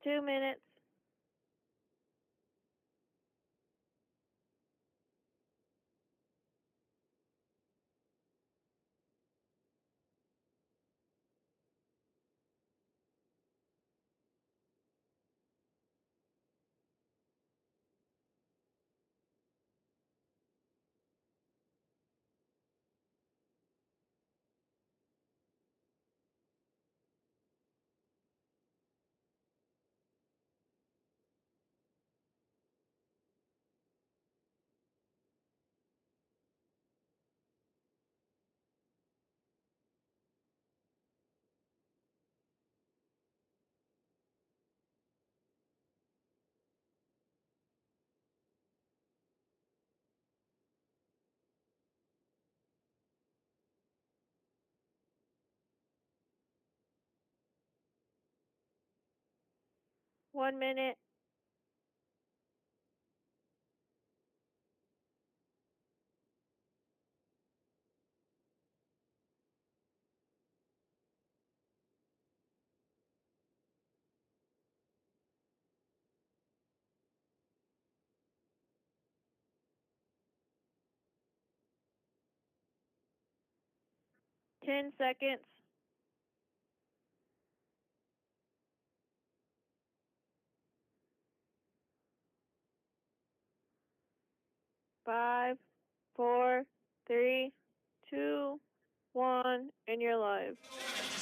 Two minutes. 1 minute. Ten seconds. 5, 4, 3, 2, 1, and you're live.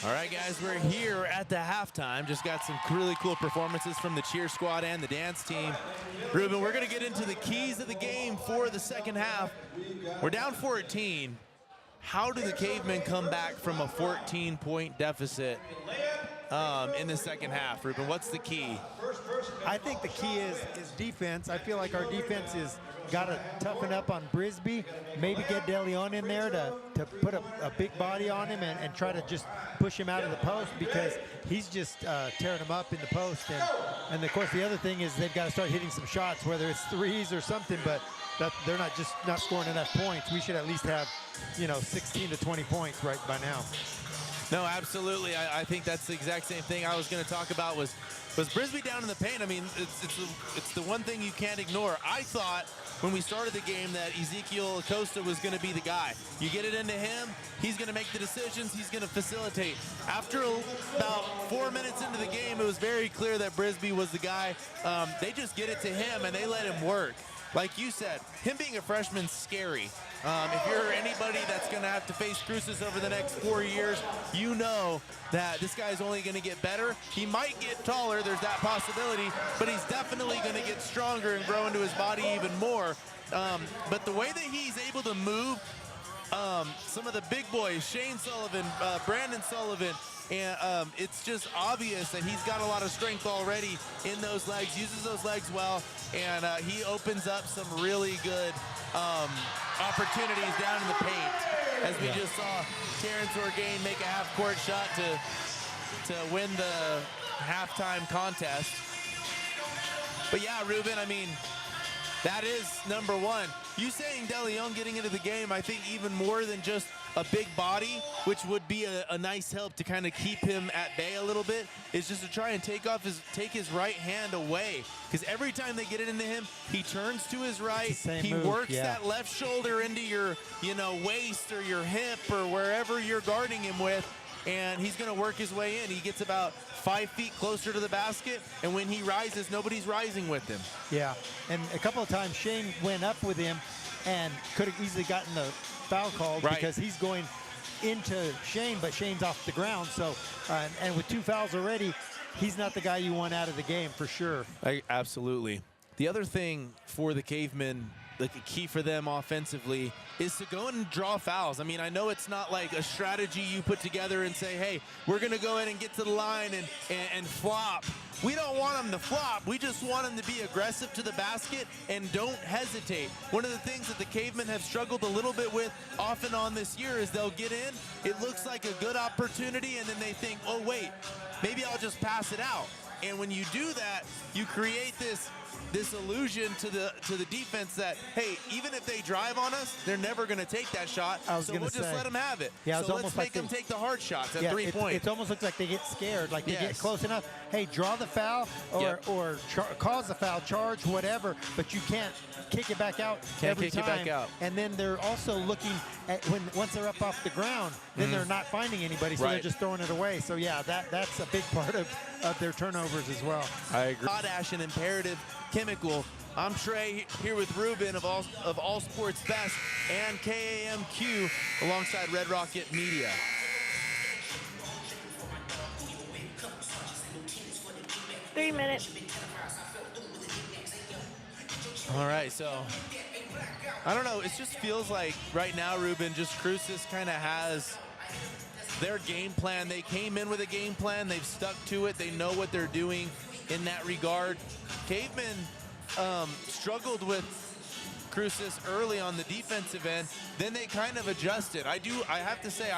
All right, guys, we're here at the halftime. Just got some really cool performances from the cheer squad and the dance team. Ruben, we're going to get into the keys of the game for the second half. We're down 14. How do the Cavemen come back from a 14-point deficit in the second half? Ruben, what's the key? I think the key is defense. I feel like our defense is got to toughen up on Brisby, maybe get De Leon in there to put a big body on him and try to just push him out of the post, because he's just tearing him up in the post. And of course, the other thing is they've got to start hitting some shots, whether it's threes or something, but they're not scoring enough points. We should at least have, 16 to 20 points right by now. No, absolutely. I think that's the exact same thing I was going to talk about was Brisby down in the paint. I mean, it's the one thing you can't ignore. I thought when we started the game that Ezekiel Acosta was going to be the guy. You get it into him, he's going to make the decisions, he's going to facilitate. After about 4 minutes into the game, it was very clear that Brisby was the guy. They just get it to him and they let him work. Like you said, him being a freshman's scary. If you're anybody that's going to have to face Cruces over the next 4 years, you know that this guy's only going to get better. He might get taller, there's that possibility, but he's definitely going to get stronger and grow into his body even more. But the way that he's able to move some of the big boys, Shane Sullivan, Brandon Sullivan, and it's just obvious that he's got a lot of strength already in those legs, uses those legs well, and he opens up some really good opportunities down in the paint. As we just saw Terrence Orgain make a half-court shot to win the halftime contest. But yeah, Ruben, I mean, that is number one. You saying De Leon getting into the game, I think even more than just a big body, which would be a nice help to kind of keep him at bay a little bit, is just to try and take his right hand away. Because every time they get it into him, he turns to his right, he works that left shoulder into your waist or your hip or wherever you're guarding him with, and he's going to work his way in. He gets about 5 feet closer to the basket, and when he rises, nobody's rising with him. Yeah, and a couple of times Shane went up with him and could have easily gotten the foul called, because he's going into Shane, but Shane's off the ground. So, and with 2 fouls already, he's not the guy you want out of the game for sure. Absolutely. The other thing for the Cavemen, like a key for them offensively, is to go and draw fouls. I mean, I know it's not like a strategy you put together and say, hey, we're going to go in and get to the line and flop. We don't want them to flop. We just want them to be aggressive to the basket and don't hesitate. One of the things that the Cavemen have struggled a little bit with off and on this year is they'll get in, it looks like a good opportunity, and then they think, oh, wait, maybe I'll just pass it out. And when you do that, you create this illusion to the defense that, hey, even if they drive on us, they're never going to take that shot, so we'll just let them have it. Yeah, so let's make them take the hard shots at 3 points. It almost looks like they get scared, like they get close enough. Hey, draw the foul or cause the foul, charge, whatever, but you can't kick it back out every time. It back out. And then they're also looking at once they're up off the ground, then they're not finding anybody, so they're just throwing it away. So yeah, that's a big part of their turnovers as well. I agree. Potash, an imperative chemical. I'm Trey here with Ruben of All Sports Best and KAMQ alongside Red Rocket Media. Three minutes. All right, so I don't know. It just feels like right now, Ruben, just Cruces kind of has their game plan. They came in with a game plan. They've stuck to it. They know what they're doing in that regard. Cavemen struggled with Cruces early on the defensive end. Then they kind of adjusted. I have to say,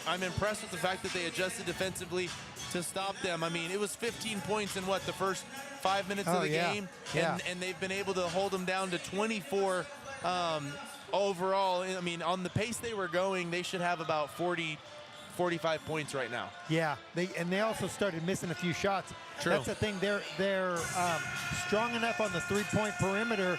I'm impressed with the fact that they adjusted defensively to stop them. I mean, it was 15 points in what, the first 5 minutes of the game, and they've been able to hold them down to 24 overall. I mean, on the pace they were going, they should have about 45 points right now. Yeah, they also started missing a few shots. True. That's the thing. They're strong enough on the three-point perimeter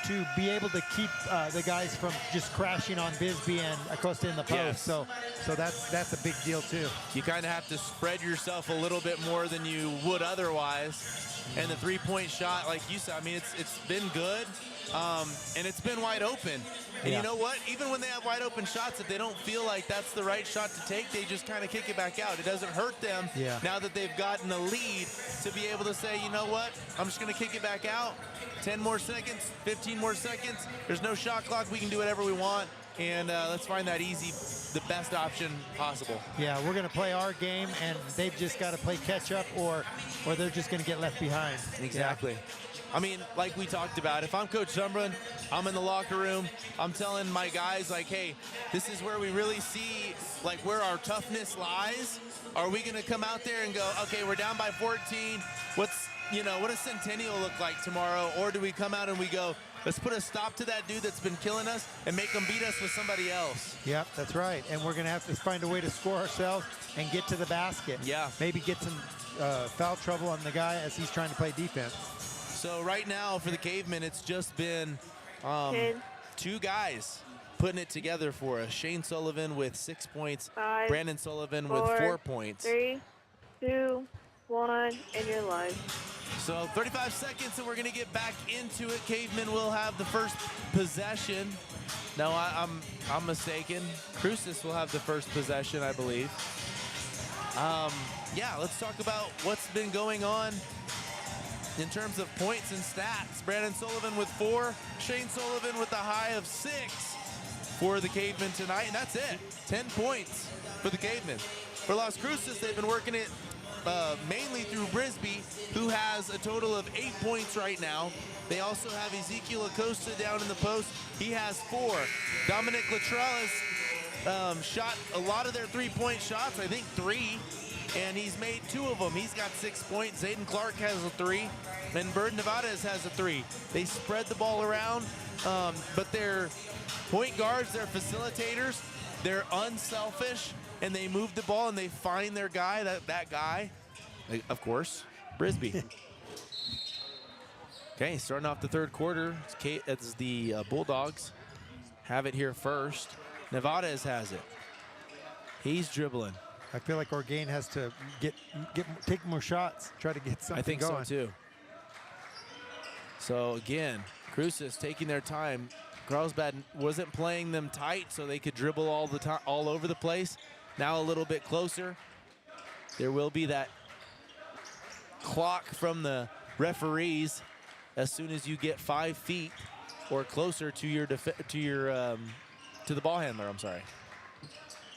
to be able to keep the guys from just crashing on Bisbee and Acosta in the post. Yes. So that's a big deal too. You kind of have to spread yourself a little bit more than you would otherwise. And the three-point shot, like you said, I mean, it's been good, and it's been wide open. And you know what? Even when they have wide open shots, if they don't feel like that's the right shot to take, they just kind of kick it back out. It doesn't hurt them now that they've gotten a lead to be able to say, you know what? I'm just going to kick it back out. 10 more seconds, 15 more seconds. There's no shot clock. We can do whatever we want. And let's find that the best option possible. Yeah, we're going to play our game, and they've just got to play catch up, or they're just going to get left behind. Exactly. Yeah. I mean, like we talked about, if I'm Coach Summerlin, I'm in the locker room, I'm telling my guys, like, hey, this is where we really see, like, where our toughness lies. Are we going to come out there and go, okay, we're down by 14. What does Centennial look like tomorrow? Or do we come out and we go, let's put a stop to that dude that's been killing us and make him beat us with somebody else? Yep, that's right. And we're going to have to find a way to score ourselves and get to the basket. Yeah. Maybe get some foul trouble on the guy as he's trying to play defense. So right now for the Cavemen, it's just been two guys putting it together for us. Shane Sullivan with 6 points, 5, Brandon Sullivan 4, with 4 points. 3, 2, 1, and you're live. So 35 seconds, and we're going to get back into it. Cavemen will have the first possession. No, I'm mistaken. Cruces will have the first possession, I believe. Yeah, let's talk about what's been going on in terms of points and stats. Brandon Sullivan with 4, Shane Sullivan with a high of 6 for the Cavemen tonight, and that's it. 10 points for the Cavemen. For Las Cruces, they've been working it mainly through Brisby, who has a total of 8 points right now. They also have Ezekiel Acosta down in the post. He has 4. Dominic Luttrell has shot a lot of their three-point shots, I think 3. And he's made 2 of them. He's got 6 points. Zayden Clark has a 3. And Bird Nevadez has a 3. They spread the ball around, but they're point guards, they're facilitators, they're unselfish, and they move the ball and they find their guy, that guy, of course, Brisby. Okay, starting off the third quarter, it's the Bulldogs have it here first. Nevadez has it. He's dribbling. I feel like Orgain has to take more shots, try to get something going. I think so too. So again, Cruces taking their time. Carlsbad wasn't playing them tight, so they could dribble all the time, all over the place. Now a little bit closer. There will be that clock from the referees as soon as you get 5 feet or closer to the ball handler. I'm sorry.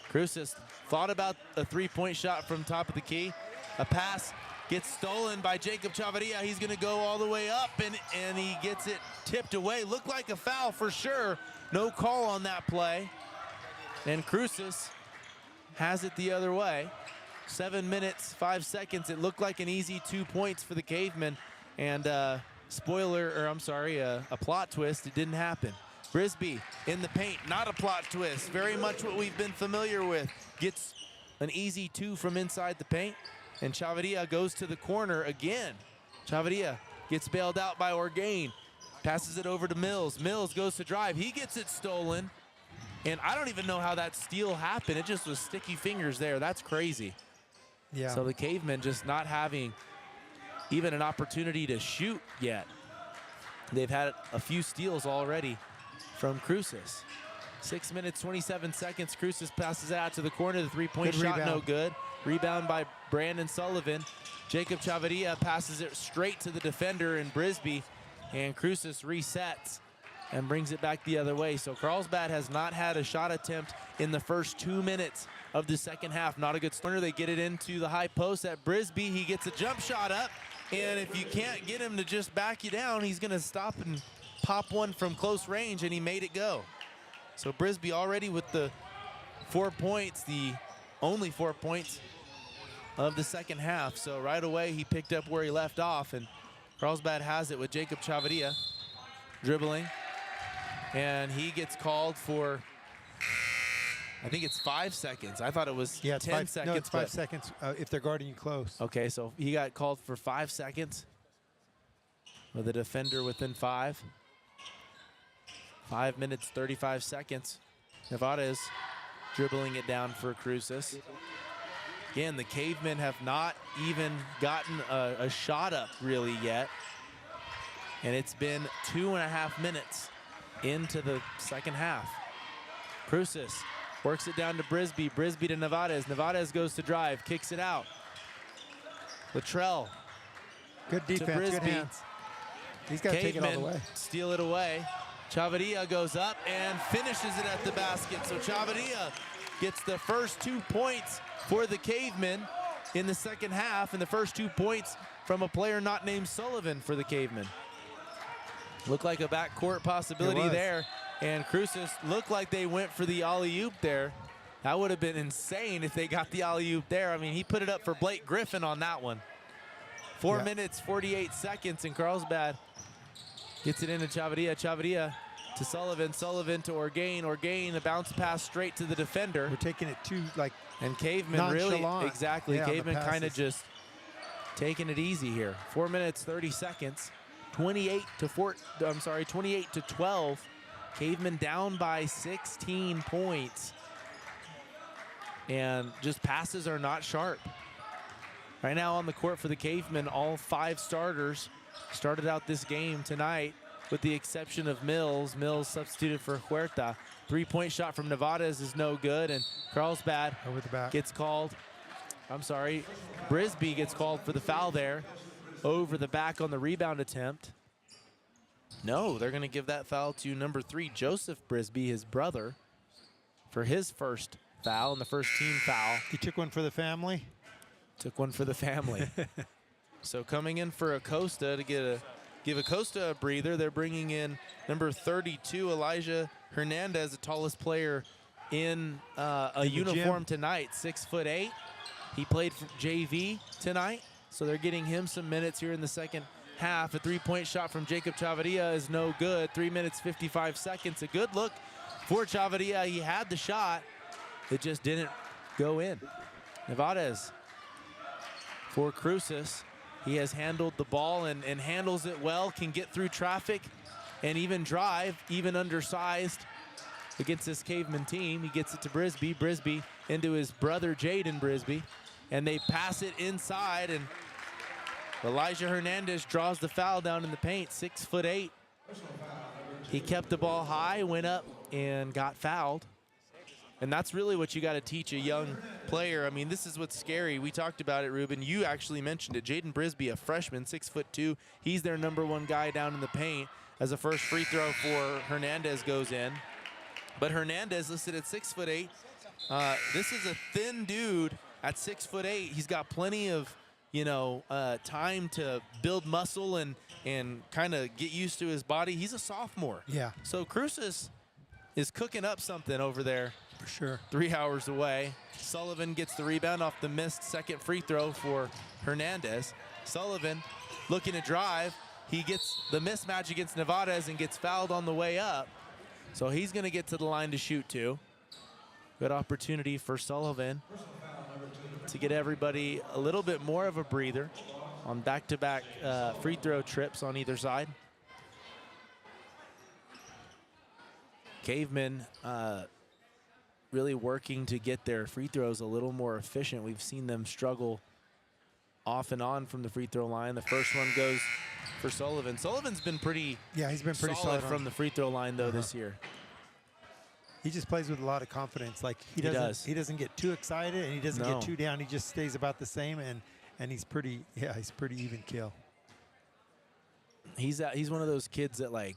Cruces thought about a three-point shot from top of the key. A pass gets stolen by Jacob Chavarria. He's going to go all the way up, and he gets it tipped away. Looked like a foul for sure. No call on that play. And Cruces has it the other way. 7 minutes, 5 seconds. It looked like an easy 2 points for the Cavemen. And a plot twist. It didn't happen. Brisby in the paint, not a plot twist. Very much what we've been familiar with. Gets an easy 2 from inside the paint. And Chavarria goes to the corner again. Chavarria gets bailed out by Orgain. Passes it over to Mills. Mills goes to drive. He gets it stolen. And I don't even know how that steal happened. It just was sticky fingers there. That's crazy. Yeah. So the Cavemen just not having even an opportunity to shoot yet. They've had a few steals already from Cruces. 6 minutes, 27 seconds. Cruces passes it out to the corner. The three-point shot, no good. Rebound by Brandon Sullivan. Jacob Chavarria passes it straight to the defender in Brisby. And Cruces resets and brings it back the other way. So Carlsbad has not had a shot attempt in the first 2 minutes of the second half. Not a good starter. They get it into the high post at Brisby. He gets a jump shot up. And if you can't get him to just back you down, he's going to stop and pop one from close range, and he made it go. So Brisbee already with the 4 points, the only 4 points of the second half. So right away he picked up where he left off, and Carlsbad has it with Jacob Chavarria dribbling, and he gets called for, I think it's 5 seconds. I thought it was 10 seconds. No, it's 5 seconds if they're guarding you close. Okay, so he got called for 5 seconds with a defender within 5. 5 minutes, 35 seconds. Nevada is dribbling it down for Cruces. Again, the Cavemen have not even gotten a shot up really yet. And it's been 2.5 minutes into the second half. Cruces works it down to Brisbee. Brisbee to Nevada. Nevada goes to drive, kicks it out. Latrell. Good defense, good hands. He's got to take it all the way. Steal it away. Chavarria goes up and finishes it at the basket. So Chavarria gets the first 2 points for the Cavemen in the second half, and the first 2 points from a player not named Sullivan for the Cavemen. Looked like a backcourt possibility there, and Cruces looked like they went for the alley-oop there. That would have been insane if they got the alley-oop there. I mean, he put it up for Blake Griffin on that one. 4 minutes, 48 seconds, and Carlsbad gets it into Chavarria. Chavarria to Sullivan. Sullivan to Orgain. Orgain, a bounce pass straight to the defender. We're taking it too, like, and Cavemen really, exactly. Cavemen kind of just taking it easy here. 4 minutes, 30 seconds. 28 to 12. Cavemen down by 16 points. And just passes are not sharp. Right now on the court for the Cavemen, all 5 starters started out this game tonight, with the exception of Mills. Mills substituted for Huerta. 3-point shot from Nevada is no good, and Carlsbad over the back gets called. I'm sorry, Brisbee gets called for the foul there. Over the back on the rebound attempt. No, they're going to give that foul to number 3, Joseph Brisbee, his brother, for his first foul and the first team foul. He took one for the family? Took one for the family. So coming in for Acosta to give Acosta a breather, they're bringing in number 32, Elijah Hernandez, the tallest player in a uniform tonight, 6'8". He played for JV tonight, so they're getting him some minutes here in the second half. A 3-point shot from Jacob Chavarria is no good. 3 minutes, 55 seconds. A good look for Chavarria. He had the shot. It just didn't go in. Nevadez for Cruces. He has handled the ball and handles it well, can get through traffic and even drive, even undersized against this Caveman team. He gets it to Brisbee. Brisbee into his brother, Jaden Brisbee. And they pass it inside, and Elijah Hernandez draws the foul down in the paint, 6'8". He kept the ball high, went up, and got fouled. And that's really what you got to teach a young player. I mean, this is what's scary. We talked about it, Ruben. You actually mentioned it. Jaden Brisbee, a freshman, 6'2". He's their #1 guy down in the paint as a first free throw for Hernandez goes in. But Hernandez listed at 6'8". This is a thin dude at 6'8". He's got plenty of, time to build muscle and kind of get used to his body. He's a sophomore. Yeah. So Cruces is cooking up something over there. For sure. 3 hours away. Sullivan gets the rebound off the missed second free throw for Hernandez. Sullivan looking to drive. He gets the mismatch against Nevadez and gets fouled on the way up. So he's going to get to the line to shoot too. Good opportunity for Sullivan to get everybody a little bit more of a breather on back-to-back free throw trips on either side. Cavemen really working to get their free throws a little more efficient. We've seen them struggle off and on from the free throw line. The first one goes for Sullivan. Sullivan's been pretty he's been pretty solid from the free throw line though this year. He just plays with a lot of confidence. Like he doesn't get too excited and he doesn't get too down. He just stays about the same, and he's pretty even kill. He's one of those kids that, like,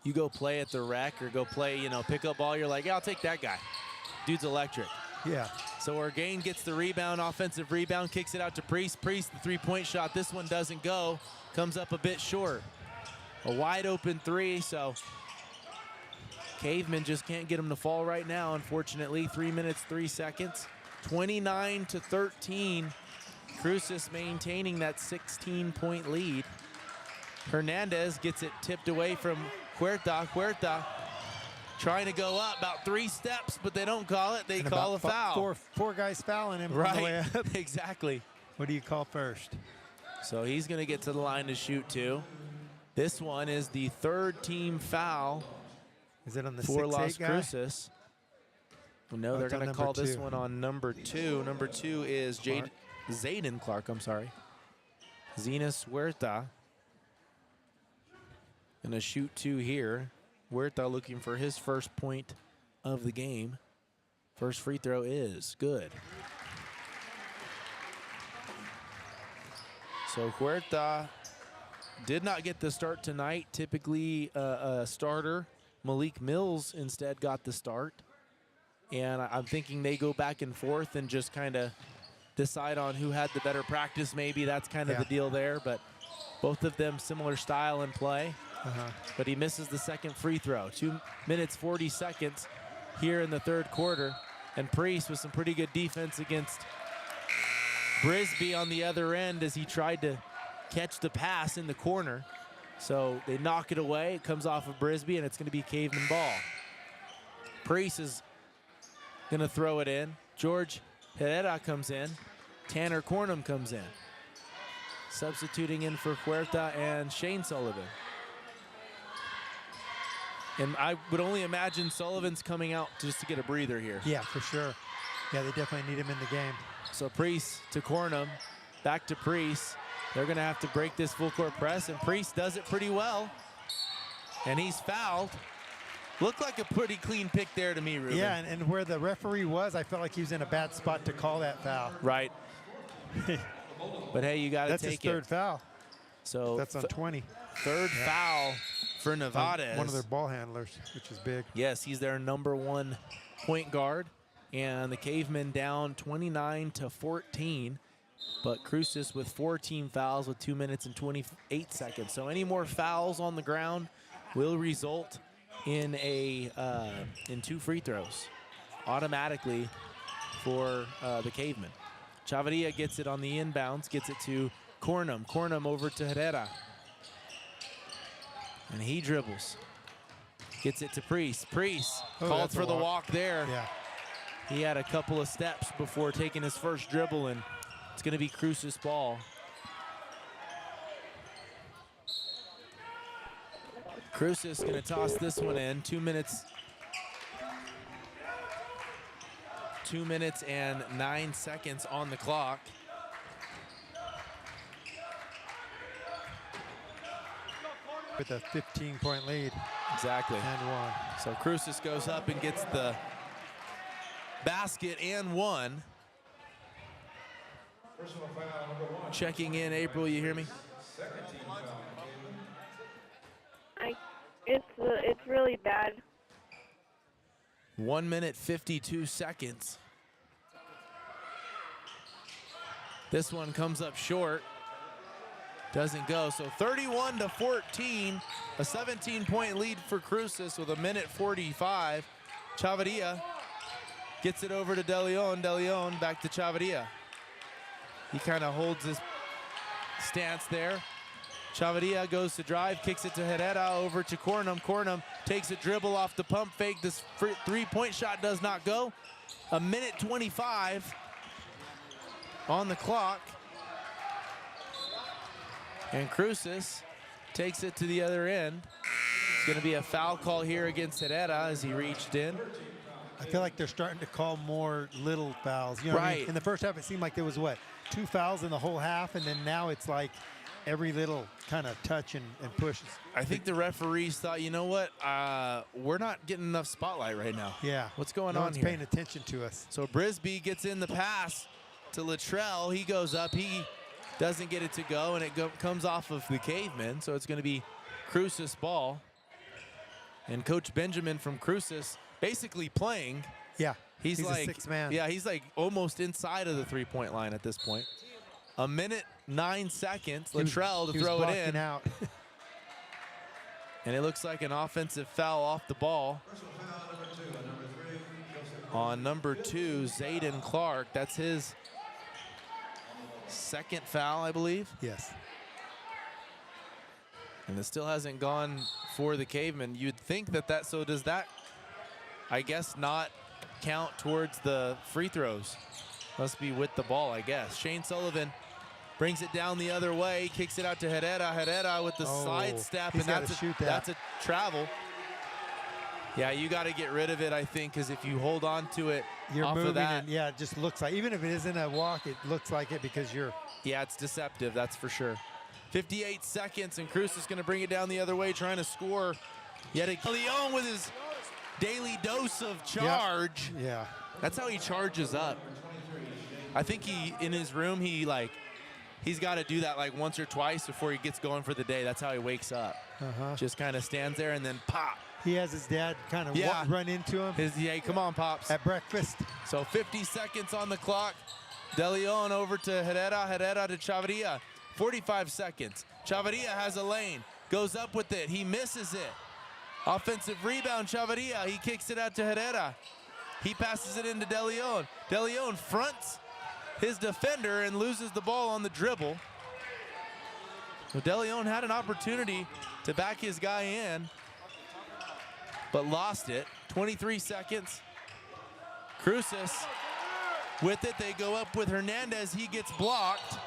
you go play at the rec or go play, pickup ball, you're like, yeah, I'll take that guy. Dude's electric. Yeah. So Orgain gets the rebound, offensive rebound, kicks it out to Priest. Priest, the 3-point shot. This one doesn't go. Comes up a bit short. a wide open three, so Cavemen just can't get him to fall right now, unfortunately. 3 minutes, 3 seconds. 29-13. Cruces maintaining that 16-point lead. Hernandez gets it tipped away from Huerta. Huerta trying to go up about 3 steps, but they don't call it. They call a foul. Four guys fouling him. Right, on the way up. exactly. What do you call first? So he's going to get to the line to shoot 2. This one is the 3rd team foul. Is it on the for 6'8" Las guy? Cruces. Well, no, Oh, they're it's on going to number call this 2. one on number 2. Number 2 is Zayden Clark, I'm sorry. Zenas Huerta. Going to shoot 2 here. Huerta looking for his first point of the game. First free throw is good. So Huerta did not get the start tonight. Typically a starter. Malik Mills instead got the start. And I'm thinking they go back and forth and just kind of decide on who had the better practice maybe. That's kind of the deal there. But both of them similar style and play. But he misses the second free throw. 2 minutes, 40 seconds here in the 3rd quarter. And Priest with some pretty good defense against Brisby on the other end as he tried to catch the pass in the corner. So they knock it away. It comes off of Brisby, and it's going to be Caveman ball. Priest is going to throw it in. George Herrera comes in. Tanner Cornum comes in. Substituting in for Huerta and Shane Sullivan. And I would only imagine Sullivan's coming out just to get a breather here. Yeah, for sure. Yeah, they definitely need him in the game. So Priest to Cornum, back to Priest. They're going to have to break this full court press, and Priest does it pretty well. And he's fouled. Looked like a pretty clean pick there to me, Ruben. Yeah, and where the referee was, I felt like he was in a bad spot to call that foul. Right. But hey, you got to take it. That's his 3rd foul. So that's on 20. 3rd foul for Nevada. One of their ball handlers, which is big. Yes, he's their number 1 point guard. And the Cavemen down 29-14. But Cruces with 4 team fouls with 2 minutes and 28 seconds. So any more fouls on the ground will result in in 2 free throws automatically for the Cavemen. Chavarria gets it on the inbounds, gets it to Cornum. Cornum over to Herrera. And he dribbles. Gets it to Priest. Priest called for the walk there. Yeah. He had a couple of steps before taking his first dribble, and it's going to be Cruces ball. Cruces going to toss this one in. 2 minutes. 2 minutes and 9 seconds on the clock. With a 15-point lead. Exactly. And 1. So Cruces goes up and gets the basket and 1. Personal foul number 1. Checking in, April, you hear me? Second team foul. It's really bad. 1 minute, 52 seconds. This one comes up short. Doesn't go. So 31-14, a 17-point lead for Cruces with 1:45. Chavarria gets it over to De Leon. De Leon back to Chavarria. He kind of holds his stance there. Chavarria goes to drive, kicks it to Herrera, over to Cornum. Cornum takes a dribble off the pump fake. This three-point shot does not go. 1:25 on the clock. And Cruces takes it to the other end. It's going to be a foul call here against Herrera as he reached in. I feel like they're starting to call more little fouls. You know what I mean? Right. In the first half, it seemed like there was, 2 fouls in the whole half, and then now it's like every little kind of touch and pushes. I think the referees thought, you know what, we're not getting enough spotlight right now. Yeah. What's going no on one's here? paying attention to us. So Brisby gets in the pass to Luttrell. He goes up. He doesn't get it to go, and it comes off of the Cavemen. So it's going to be Cruces ball. And Coach Benjamin from Cruces basically playing. Yeah. He's like a 6 man. Yeah, he's like almost inside of the three-point line at this point. 1:09. Luttrell to throw it in. Out. And it looks like an offensive foul off the ball on number 2, Zayden Clark. That's his second foul, I believe. Yes. And it still hasn't gone for the Cavemen. You'd think that so does that, I guess, not count towards the free throws? Must be with the ball, I guess. Shane Sullivan brings it down the other way, kicks it out to Herrera. Herrera with the side step, and that's a travel. Yeah, you got to get rid of it, I think, because if you hold on to it You're off moving of that. and, yeah, it just looks like, even if it isn't a walk, it looks like it because you're. Yeah, it's deceptive, that's for sure. 58 seconds, and Cruz is going to bring it down the other way, trying to score. Yet again, Leon with his daily dose of charge. Yep. Yeah. That's how he charges up. I think in his room, he's got to do that like once or twice before he gets going for the day. That's how he wakes up. Just kind of stands there and then pop. He has his dad kind of run into him. Yeah, come on, Pops. At breakfast. So 50 seconds on the clock. De Leon over to Herrera. Herrera to Chavarria. 45 seconds. Chavarria has a lane. Goes up with it. He misses it. Offensive rebound, Chavarria. He kicks it out to Herrera. He passes it into De Leon. De Leon fronts his defender and loses the ball on the dribble. So De Leon had an opportunity to back his guy in, but lost it. 23 seconds. Cruces with it. They go up with Hernandez. He gets blocked.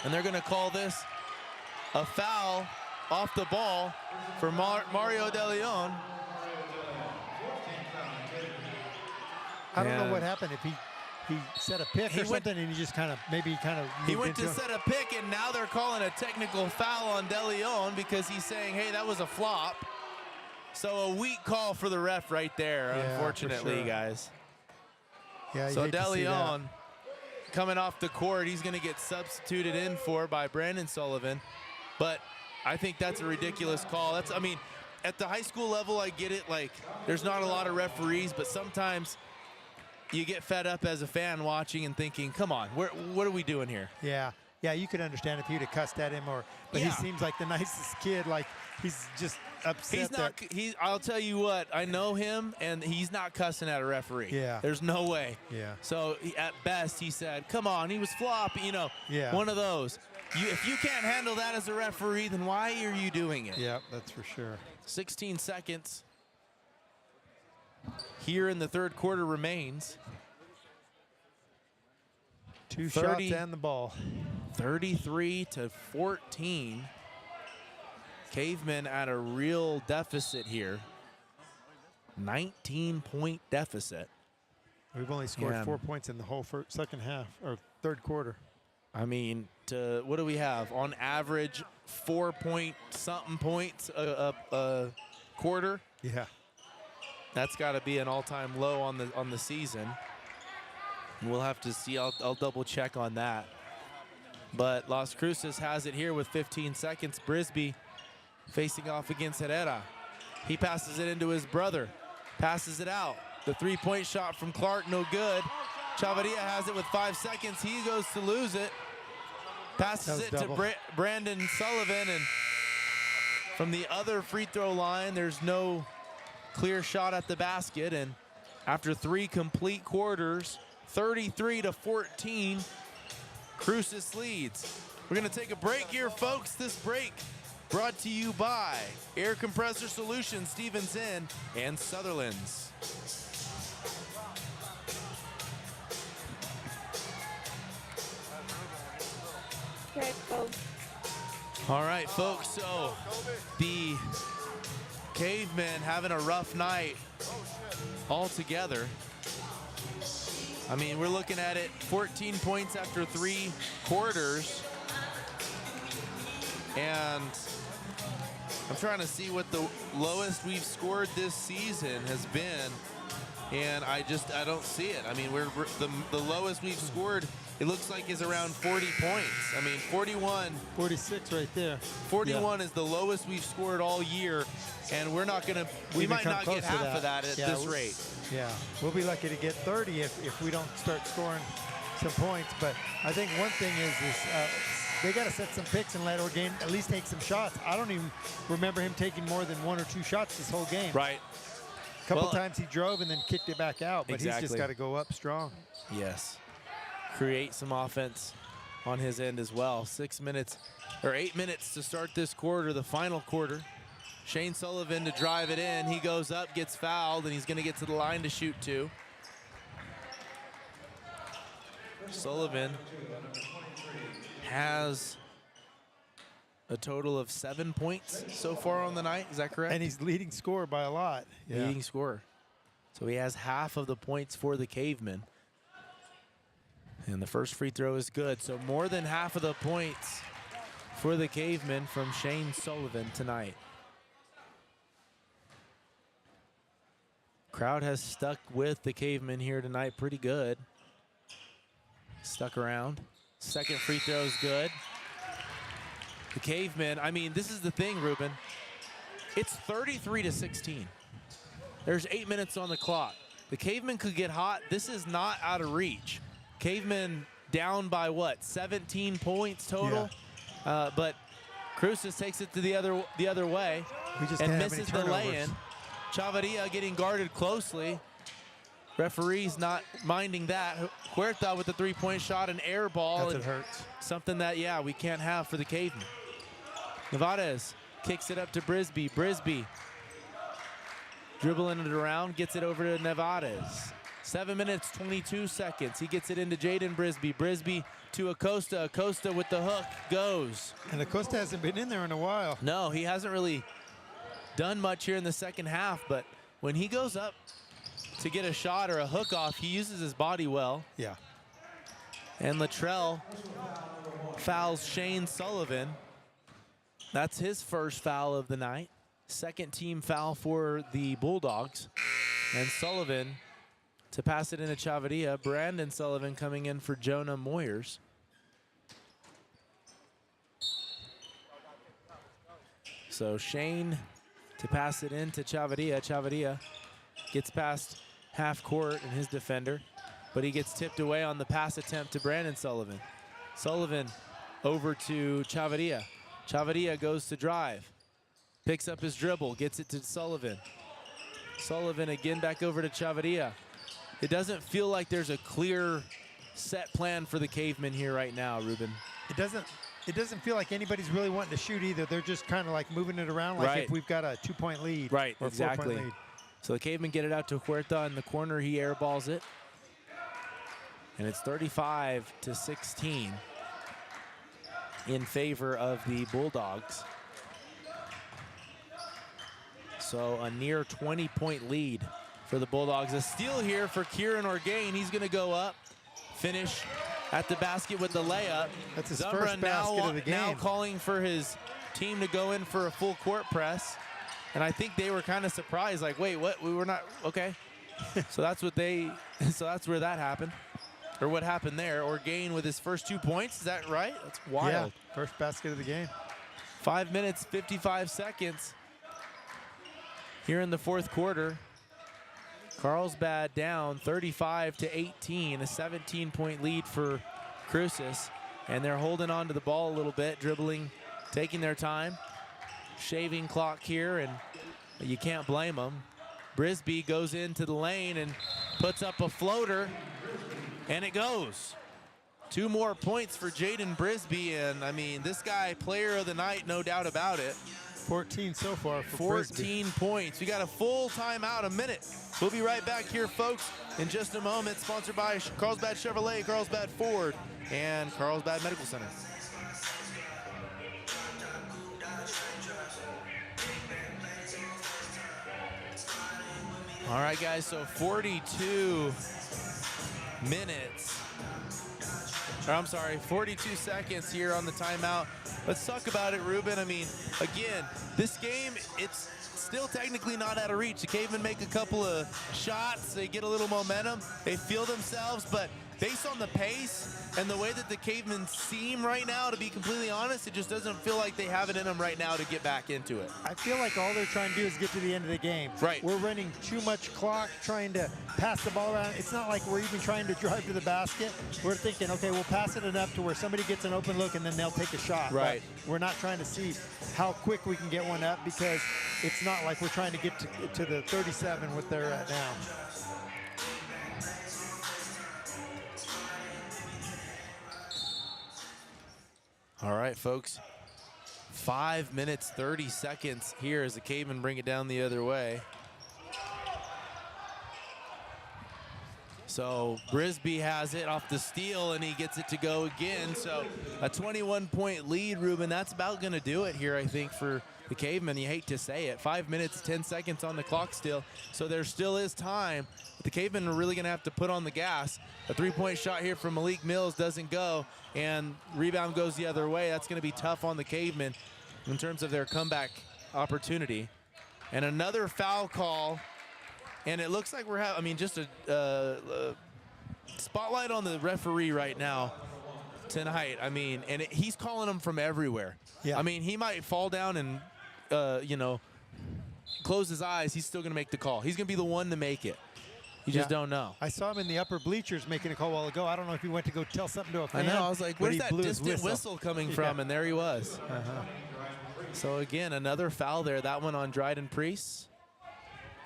And they're going to call this a foul off the ball for Mario De Leon. I don't know what happened. If he set a pick or something, and he just he went to set a pick, and now they're calling a technical foul on De Leon because he's saying, hey, that was a flop. So a weak call for the ref right there, unfortunately, guys. Yeah, so De Leon coming off the court, he's going to get substituted in for by Brandon Sullivan. But I think that's a ridiculous call. I mean, at the high school level, I get it. Like, there's not a lot of referees, but sometimes you get fed up as a fan watching and thinking, come on, what are we doing here? Yeah, you could understand if he'd have cussed at him, but he seems like the nicest kid. Like, he's just upset. I'll tell you what, I know him, and he's not cussing at a referee. Yeah. There's no way. Yeah. So at best, he said, come on, he was floppy, one of those. If you can't handle that as a referee, then why are you doing it? Yeah, that's for sure. 16 seconds here in the third quarter remains. 2 shots and the ball. 33-14. Cavemen at a real deficit here. 19-point deficit. We've only scored 4 points in the whole second half, or third quarter. I mean, what do we have? On average, 4-point-something points a quarter. Yeah. That's got to be an all-time low on the season. We'll have to see. I'll double check on that. But Las Cruces has it here with 15 seconds. Brisby facing off against Herrera. He passes it into his brother. Passes it out. The three-point shot from Clark, no good. Chavarria has it with 5 seconds. He goes to lose it. Passes it to Brandon Sullivan. And from the other free throw line, there's no clear shot at the basket. And after 3 complete quarters, 33-14, Cruces leads. We're going to take a break here, folks. This break brought to you by Air Compressor Solutions, Stevens Inn, and Sutherland's. Okay, go. All right, folks, so the Cavemen having a rough night altogether. I mean, we're looking at it, 14 points after 3 quarters. And I'm trying to see what the lowest we've scored this season has been. And I don't see it. I mean, the lowest we've scored, it looks like, is around 40 points. I mean, 41. 46 right there. 41 is the lowest we've scored all year. And we might not get half of that at this rate. Yeah, we'll be lucky to get 30 if we don't start scoring some points. But I think one thing is they got to set some picks and let Orgain at least take some shots. I don't even remember him taking more than 1 or 2 shots this whole game. Right. A couple times he drove and then kicked it back out, but he's just got to go up strong. Yes. Create some offense on his end as well. 6 minutes or 8 minutes to start this quarter, the final quarter. Shane Sullivan to drive it in. He goes up, gets fouled, and he's going to get to the line to shoot 2. Sullivan has a total of 7 points so far on the night. Is that correct? And he's leading scorer by a lot. Yeah. Leading scorer. So he has half of the points for the Cavemen. And the first free throw is good. So more than half of the points for the Cavemen from Shane Sullivan tonight. Crowd has stuck with the Cavemen here tonight pretty good. Stuck around. Second free throw is good. The Cavemen, I mean, this is the thing, Ruben. It's 33-16. There's 8 minutes on the clock. The Cavemen could get hot. This is not out of reach. Cavemen down by what, 17 points total? Yeah. But Cruces takes it to the other way and misses the lay-in. Chavarria getting guarded closely. Referees not minding that. Huerta with the three-point shot, an air ball. It hurts. Something that, yeah, we can't have for the Cavemen. Nevarez kicks it up to Brisby. Brisby dribbling it around, gets it over to Nevarez. 7 minutes, 22 seconds. He gets it into Jaden Brisby. Brisby to Acosta. Acosta with the hook goes. And Acosta hasn't been in there in a while. No, he hasn't really done much here in the second half, but when he goes up to get a shot or a hook off, he uses his body well. Yeah. And Latrell fouls Shane Sullivan. That's his first foul of the night. Second team foul for the Bulldogs. And Sullivan to pass it into Chavarria. Brandon Sullivan coming in for Jonah Moyers. So Shane to pass it into Chavarria. Chavarria gets past half court and his defender, but he gets tipped away on the pass attempt to Brandon Sullivan. Sullivan over to Chavarria. Chavarria goes to drive, picks up his dribble, gets it to Sullivan. Sullivan again back over to Chavarria. It doesn't feel like there's a clear set plan for the Cavemen here right now, Ruben. It doesn't feel like anybody's really wanting to shoot either. They're just kind of like moving it around like Right. if we've got a 2-point lead. Right, or a exactly. 4-point lead. So the Cavemen get it out to Huerta in the corner. He airballs it. And it's 35-16 in favor of the Bulldogs. So a near 20-point lead for the Bulldogs. A steal here for Kieran Orgain. He's going to go up, finish at the basket with the layup. That's his Zumbra first basket of the game. Now calling for his team to go in for a full court press. And I think they were kind of surprised, like, wait, what? We were not, okay. So that's where that happened. Or what happened there. Orgain with his first 2 points, is that right? That's wild. Yeah, first basket of the game. 5 minutes, 55 seconds here in the fourth quarter. Carlsbad down 35-18, a 17-point lead for Cruces. And they're holding on to the ball a little bit, dribbling, taking their time. Shaving clock here, and you can't blame them. Brisby goes into the lane and puts up a floater, and it goes. 2 more points for Jaden Brisby, and I mean, this guy, player of the night, no doubt about it. 14 so far for 14 Brisby. points. We got a full timeout, a minute. We'll be right back here, folks, in just a moment. Sponsored by Carlsbad Chevrolet, Carlsbad Ford, and Carlsbad Medical Center. All right, guys, so 42 minutes. Or I'm sorry, 42 seconds here on the timeout. Let's talk about it, Ruben. I mean, again, this game, it's still technically not out of reach. The Cavemen make a couple of shots. They get a little momentum. They feel themselves, but based on the pace and the way that the Cavemen seem right now, to be completely honest, it just doesn't feel like they have it in them right now to get back into it. I feel like all they're trying to do is get to the end of the game. Right. We're running too much clock, trying to pass the ball around. It's not like we're even trying to drive to the basket. We're thinking, okay, we'll pass it enough to where somebody gets an open look and then they'll take a shot. Right. But we're not trying to see how quick we can get one up, because it's not like we're trying to get to the 37 what they're at now. All right, folks. 5 minutes, 30 seconds here as the Cavemen bring it down the other way. So Brisby has it off the steal, and he gets it to go again. So a 21-point lead, Ruben. That's about going to do it here, I think, for the Cavemen. You hate to say it. 5 minutes, 10 seconds on the clock still. So there still is time. The Cavemen are really going to have to put on the gas. A three-point shot here from Malik Mills doesn't go, and rebound goes the other way. That's going to be tough on the Cavemen in terms of their comeback opportunity. And another foul call. And it looks like we're having, I mean, just a spotlight on the referee right now tonight. I mean, and he's calling them from everywhere. Yeah. I mean, he might fall down and, you know, close his eyes. He's still going to make the call. He's going to be the one to make it. You just don't know. I saw him in the upper bleachers making a call a while ago. I don't know if he went to go tell something to a fan. I know. I was like, where's that distant whistle coming from? And there he was. So, again, another foul there. That one on Dryden Priest.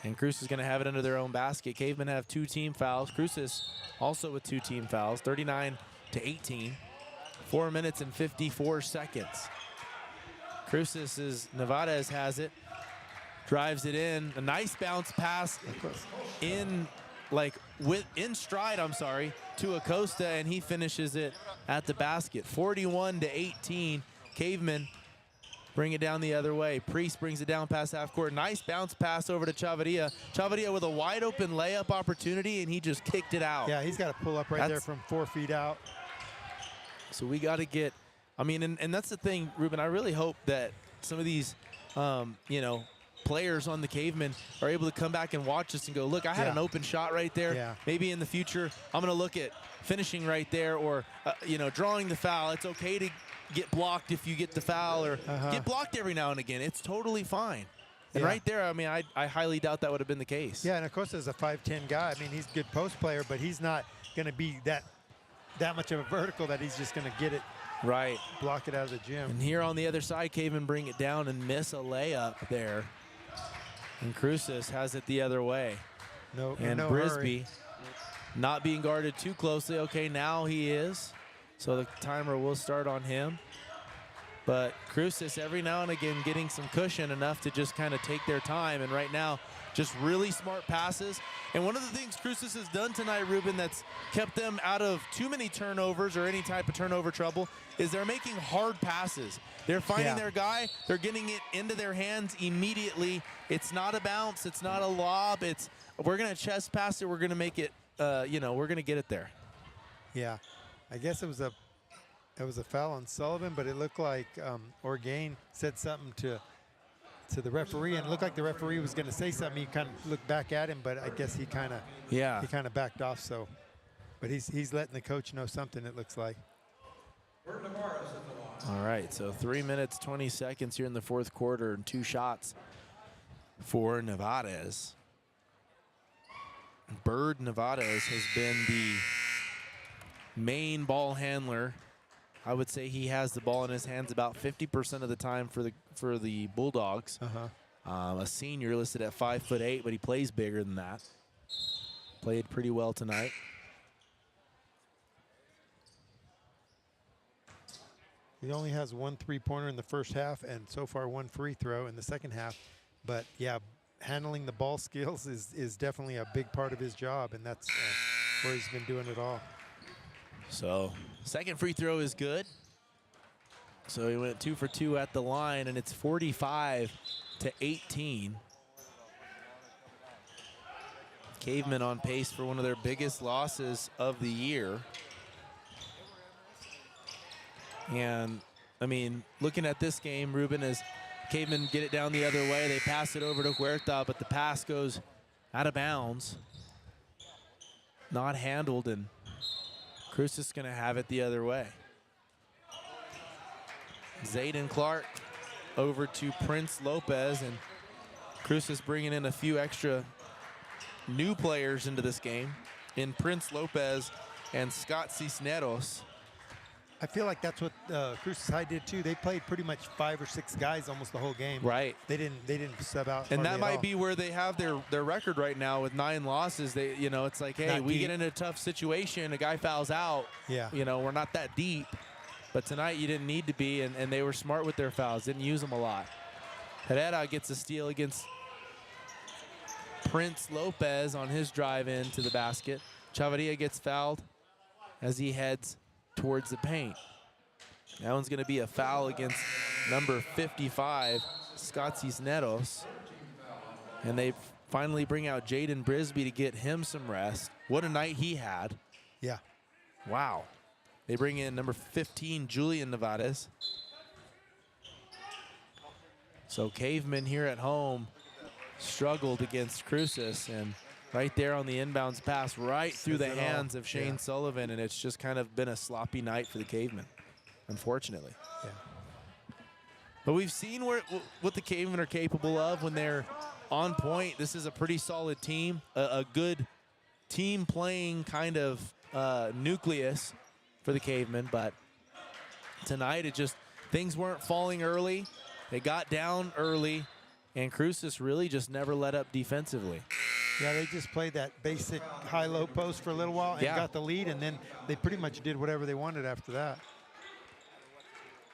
And Cruces is going to have it under their own basket. Cavemen have 2 team fouls. Cruces also with 2 team fouls, 39-18. 4 minutes and 54 seconds. Cruces Nevadez has it, drives it in. A nice bounce pass in stride, to Acosta, and he finishes it at the basket. 41-18. Cavemen bring it down the other way. Priest brings it down past half court. Nice bounce pass over to Chavarria. Chavarria with a wide open layup opportunity, and he just kicked it out. Yeah, he's got to pull up right there from 4 feet out. So we got to get, I mean, and that's the thing, Ruben. I really hope that some of these, you know, players on the Cavemen are able to come back and watch this and go, look, I had an open shot right there. Yeah. Maybe in the future, I'm going to look at finishing right there, or, you know, drawing the foul. It's okay to get blocked if you get the foul, or get blocked every now and again. It's totally fine. And right there, I mean, I highly doubt that would have been the case. Yeah, and of course, as a 5'10" guy, I mean, he's a good post player, but he's not going to be that much of a vertical that he's just going to get it, block it out of the gym. And here on the other side, Cavemen bring it down and miss a layup there. And Cruces has it the other way. And Brisby not being guarded too closely. Okay, now he is. So the timer will start on him. But Cruces every now and again getting some cushion enough to just kind of take their time. And right now, just really smart passes. And one of the things Cruces has done tonight, Ruben, that's kept them out of too many turnovers or any type of turnover trouble is they're making hard passes. They're finding their guy. They're getting it into their hands immediately. It's not a bounce. It's not a lob. It's, we're going to chest pass it. We're going to make it, you know, we're going to get it there. Yeah. I guess it was a foul on Sullivan, but it looked like Orgain said something to the referee, and it looked like the referee was going to say something. He kind of looked back at him, but I guess he kind of backed off. So, but he's letting the coach know something. It looks like. All right, so 3 minutes 20 seconds here in the fourth quarter, and 2 shots for Nevadez. Bird Nevadez has been the main ball handler. I would say he has the ball in his hands about 50% of the time for the Bulldogs. A senior listed at 5'8", but he plays bigger than that. Played pretty well tonight. He only has 1 3-pointer in the first half, and so far 1 free throw in the second half. But yeah, handling the ball skills is definitely a big part of his job, and that's where he's been doing it all. So second free throw is good. So he went 2 for 2 at the line, and it's 45-18. Cavemen on pace for one of their biggest losses of the year. And, I mean, looking at this game, Ruben, as Cavemen get it down the other way, they pass it over to Huerta, but the pass goes out of bounds. Not handled, and Cruces going to have it the other way. Zayden Clark over to Prince Lopez, and Cruces bringing in a few extra new players into this game in Prince Lopez and Scott Cisneros. I feel like that's what Cruces High did too. They played pretty much 5 or 6 guys almost the whole game. Right. They didn't sub out. And that hardly at might all. be where they have their record right now with 9 losses. They, you know, it's like, hey, Not we deep. get into a tough situation, a guy fouls out. Yeah. You know, we're not that deep. But tonight you didn't need to be, and they were smart with their fouls. Didn't use them a lot. Herrera gets a steal against Prince Lopez on his drive in to the basket. Chavarria gets fouled as he heads towards the paint. That one's going to be a foul against number 55, Scott Cisneros. And they finally bring out Jaden Brisby to get him some rest. What a night he had. Yeah. Wow. They bring in number 15, Julian Nevares. So Cavemen here at home struggled against Cruces, and right there on the inbounds pass right through the hands of Shane Sullivan, and it's just kind of been a sloppy night for the Cavemen, unfortunately. Yeah. But we've seen what the Cavemen are capable of when they're on point. This is a pretty solid team, a good team playing kind of nucleus for the Cavemen, but tonight things weren't falling early. They got down early, and Cruces really just never let up defensively. Yeah, they just played that basic high-low post for a little while and got the lead, and then they pretty much did whatever they wanted after that.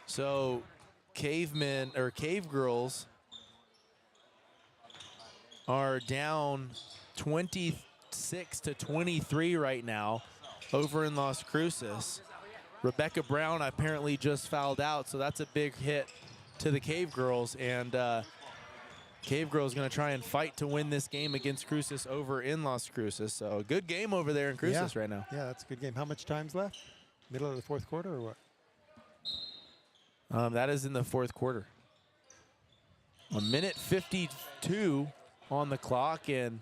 So Cavemen, or Cave Girls, are down 26-23 right now over in Las Cruces. Rebecca Brown apparently just fouled out, so that's a big hit to the Cave Girls, and Cave Girls going to try and fight to win this game against Cruces over in Las Cruces. So a good game over there in Cruces right now. Yeah, that's a good game. How much time's left? Middle of the fourth quarter or what? That is in the fourth quarter. 1:52 on the clock, and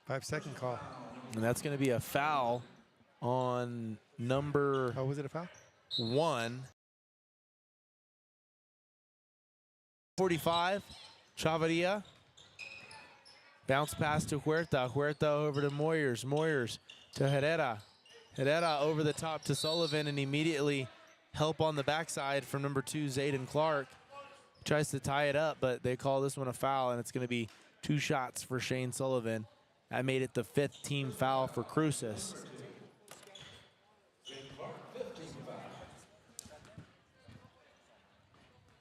5-second call. that's going to be a foul on number Oh, was it a foul? 1. 45, Chavarria. Bounce pass to Huerta. Huerta over to Moyers. Moyers to Herrera. Herrera over the top to Sullivan, and immediately help on the backside from number 2, Zayden Clark. Tries to tie it up, but they call this one a foul, and it's going to be 2 shots for Shane Sullivan. That made it the 5th team foul for Cruces.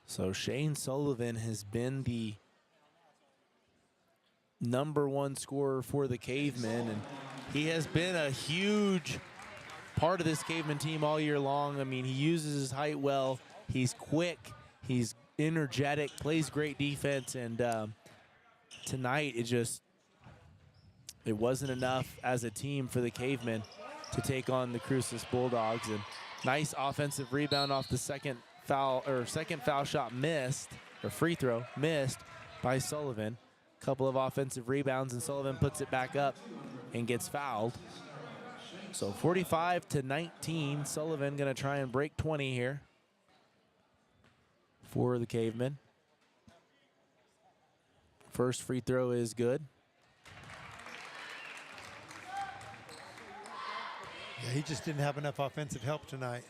So Shane Sullivan has been the #1 scorer for the Cavemen, and he has been a huge part of this Caveman team all year long. I mean, he uses his height well. He's quick. He's energetic, plays great defense, and tonight it wasn't enough as a team for the Cavemen to take on the Cruces Bulldogs. And nice offensive rebound off the second foul shot missed, or free throw missed by Sullivan. Couple of offensive rebounds, and Sullivan puts it back up and gets fouled. So 45-19, Sullivan gonna try and break 20 here for the Cavemen. First free throw is good. Yeah, he just didn't have enough offensive help tonight.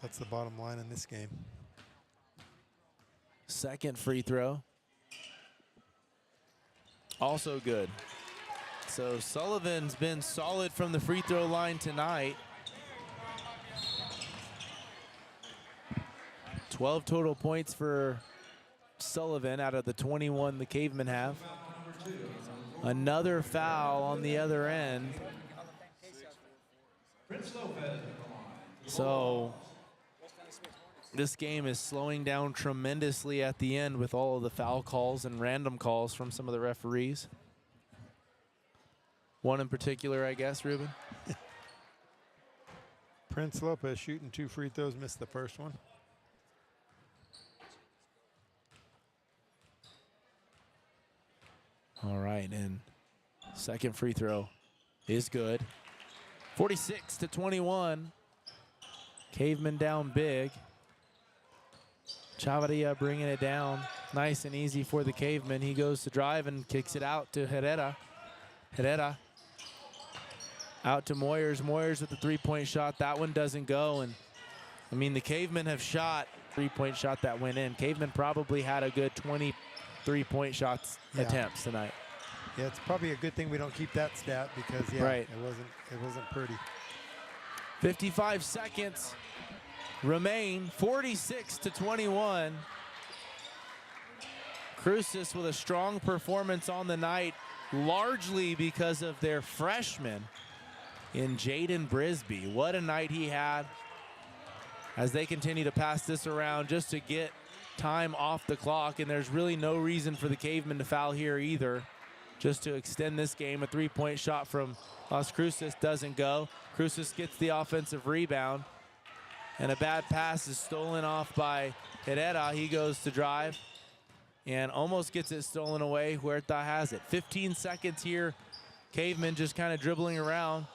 That's the bottom line in this game. Second free throw. Also good. So Sullivan's been solid from the free throw line tonight. 12 total points for Sullivan out of the 21 the Cavemen have. Another foul on the other end. So this game is slowing down tremendously at the end with all of the foul calls and random calls from some of the referees. One in particular, I guess, Ruben. Prince Lopez shooting 2 free throws, missed the first one. All right, and second free throw is good. 46-21. Cavemen down big. Chavarria bringing it down nice and easy for the Cavemen. He goes to drive and kicks it out to Herrera. Herrera out to Moyers. Moyers with the three-point shot. That one doesn't go. And I mean, the Cavemen have shot three-point shot that went in. Cavemen probably had a good 20 three-point shots attempts tonight. Yeah, it's probably a good thing we don't keep that stat because it wasn't pretty. 55 seconds remain. 46-21. Cruces with a strong performance on the night, largely because of their freshman in Jaden Brisby. What a night he had as they continue to pass this around just to get time off the clock, and there's really no reason for the Cavemen to foul here either. Just to extend this game, a three-point shot from Las Cruces doesn't go. Cruces gets the offensive rebound, and a bad pass is stolen off by Herrera. He goes to drive and almost gets it stolen away. Huerta has it. 15 seconds here. Cavemen just kind of dribbling around.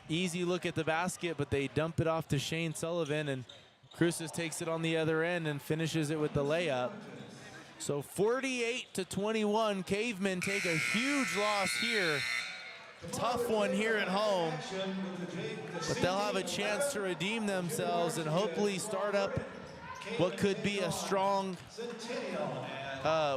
Easy look at the basket, but they dump it off to Shane Sullivan, and Cruces takes it on the other end and finishes it with the layup. So 48-21, Cavemen take a huge loss here. Tough one here at home, but they'll have a chance to redeem themselves and hopefully start up what could be a strong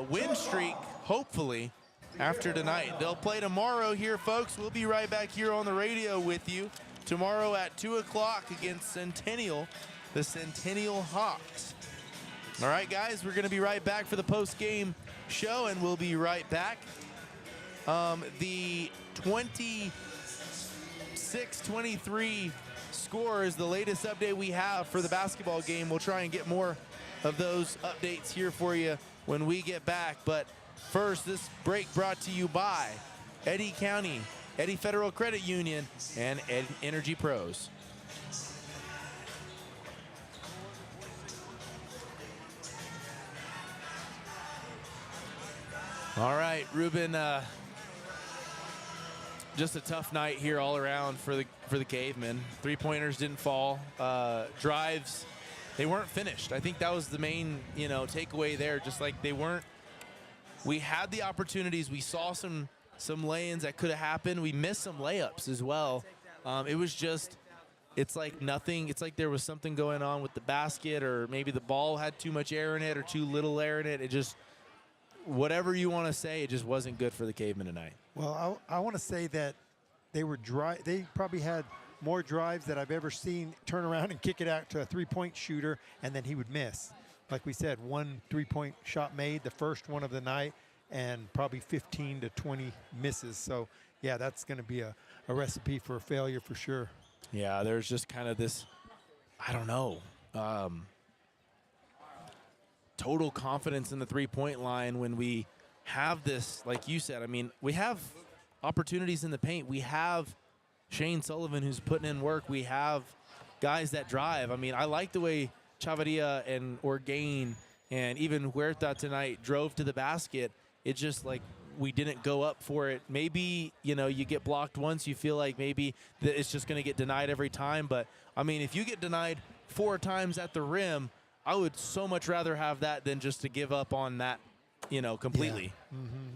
win streak, hopefully, after tonight. They'll play tomorrow here, folks. We'll be right back here on the radio with you tomorrow at 2 o'clock against Centennial, the Centennial Hawks. All right, guys, we're going to be right back for the post-game show, and we'll be right back. The 26-23 score is the latest update we have for the basketball game. We'll try and get more of those updates here for you when we get back. But first, this break brought to you by Eddy County, Eddy Federal Credit Union, and Energy Pros. All right, Ruben, just a tough night here all around for the Cavemen. Three-pointers didn't fall. Drives, they weren't finished. I think that was the main, takeaway there. Just like they weren't. We had the opportunities. We saw some lay-ins that could have happened. We missed some layups as well. It was just, it's like nothing. It's like there was something going on with the basket, or maybe the ball had too much air in it or too little air in it. It just, whatever you want to say, it just wasn't good for the Cavemen tonight. Well, I want to say that they were dry. They probably had more drives that I've ever seen turn around and kick it out to a three-point shooter, and then he would miss. Like we said, one three-point shot made, the first one of the night, and probably 15 to 20 misses. So, yeah, that's going to be a recipe for a failure for sure. Yeah, there's just kind of this, I don't know, total confidence in the three-point line when we have this, like you said. I mean, we have opportunities in the paint. We have Shane Sullivan who's putting in work. We have guys that drive. I mean, I like the way Chavarria and Orgain and even Huerta tonight drove to the basket. It's just like we didn't go up for it. Maybe, you get blocked once, you feel like maybe that it's just going to get denied every time. But, I mean, if you get denied 4 times at the rim, I would so much rather have that than just to give up on that, completely.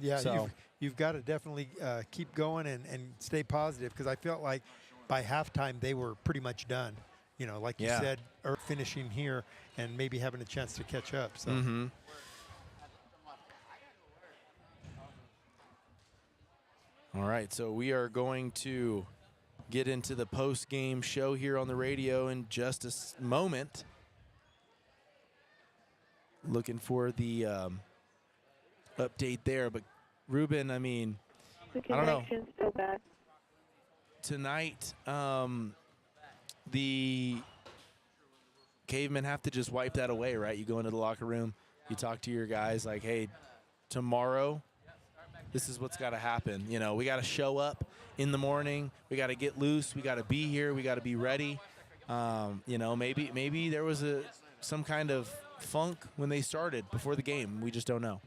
Yeah, yeah, so you've got to definitely keep going and stay positive, because I felt like by halftime they were pretty much done. Like you said, or finishing here and maybe having a chance to catch up. So. All right, so we are going to get into the post-game show here on the radio in just a moment. Looking for the update there, but Ruben, I mean, The I don't know. connection's so bad. Tonight, the Cavemen have to just wipe that away, right? You go into the locker room, you talk to your guys like, hey, tomorrow, this is what's got to happen. We got to show up in the morning. We got to get loose. We got to be here. We got to be ready. Maybe there was some kind of funk when they started before the game. We just don't know.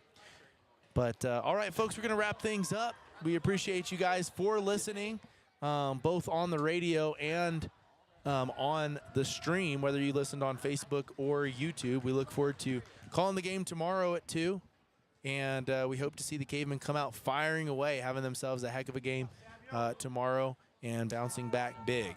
But all right, folks, we're going to wrap things up. We appreciate you guys for listening. both on the radio and on the stream, whether you listened on Facebook or YouTube. We look forward to calling the game tomorrow at 2. And we hope to see the Cavemen come out firing away, having themselves a heck of a game tomorrow and bouncing back big.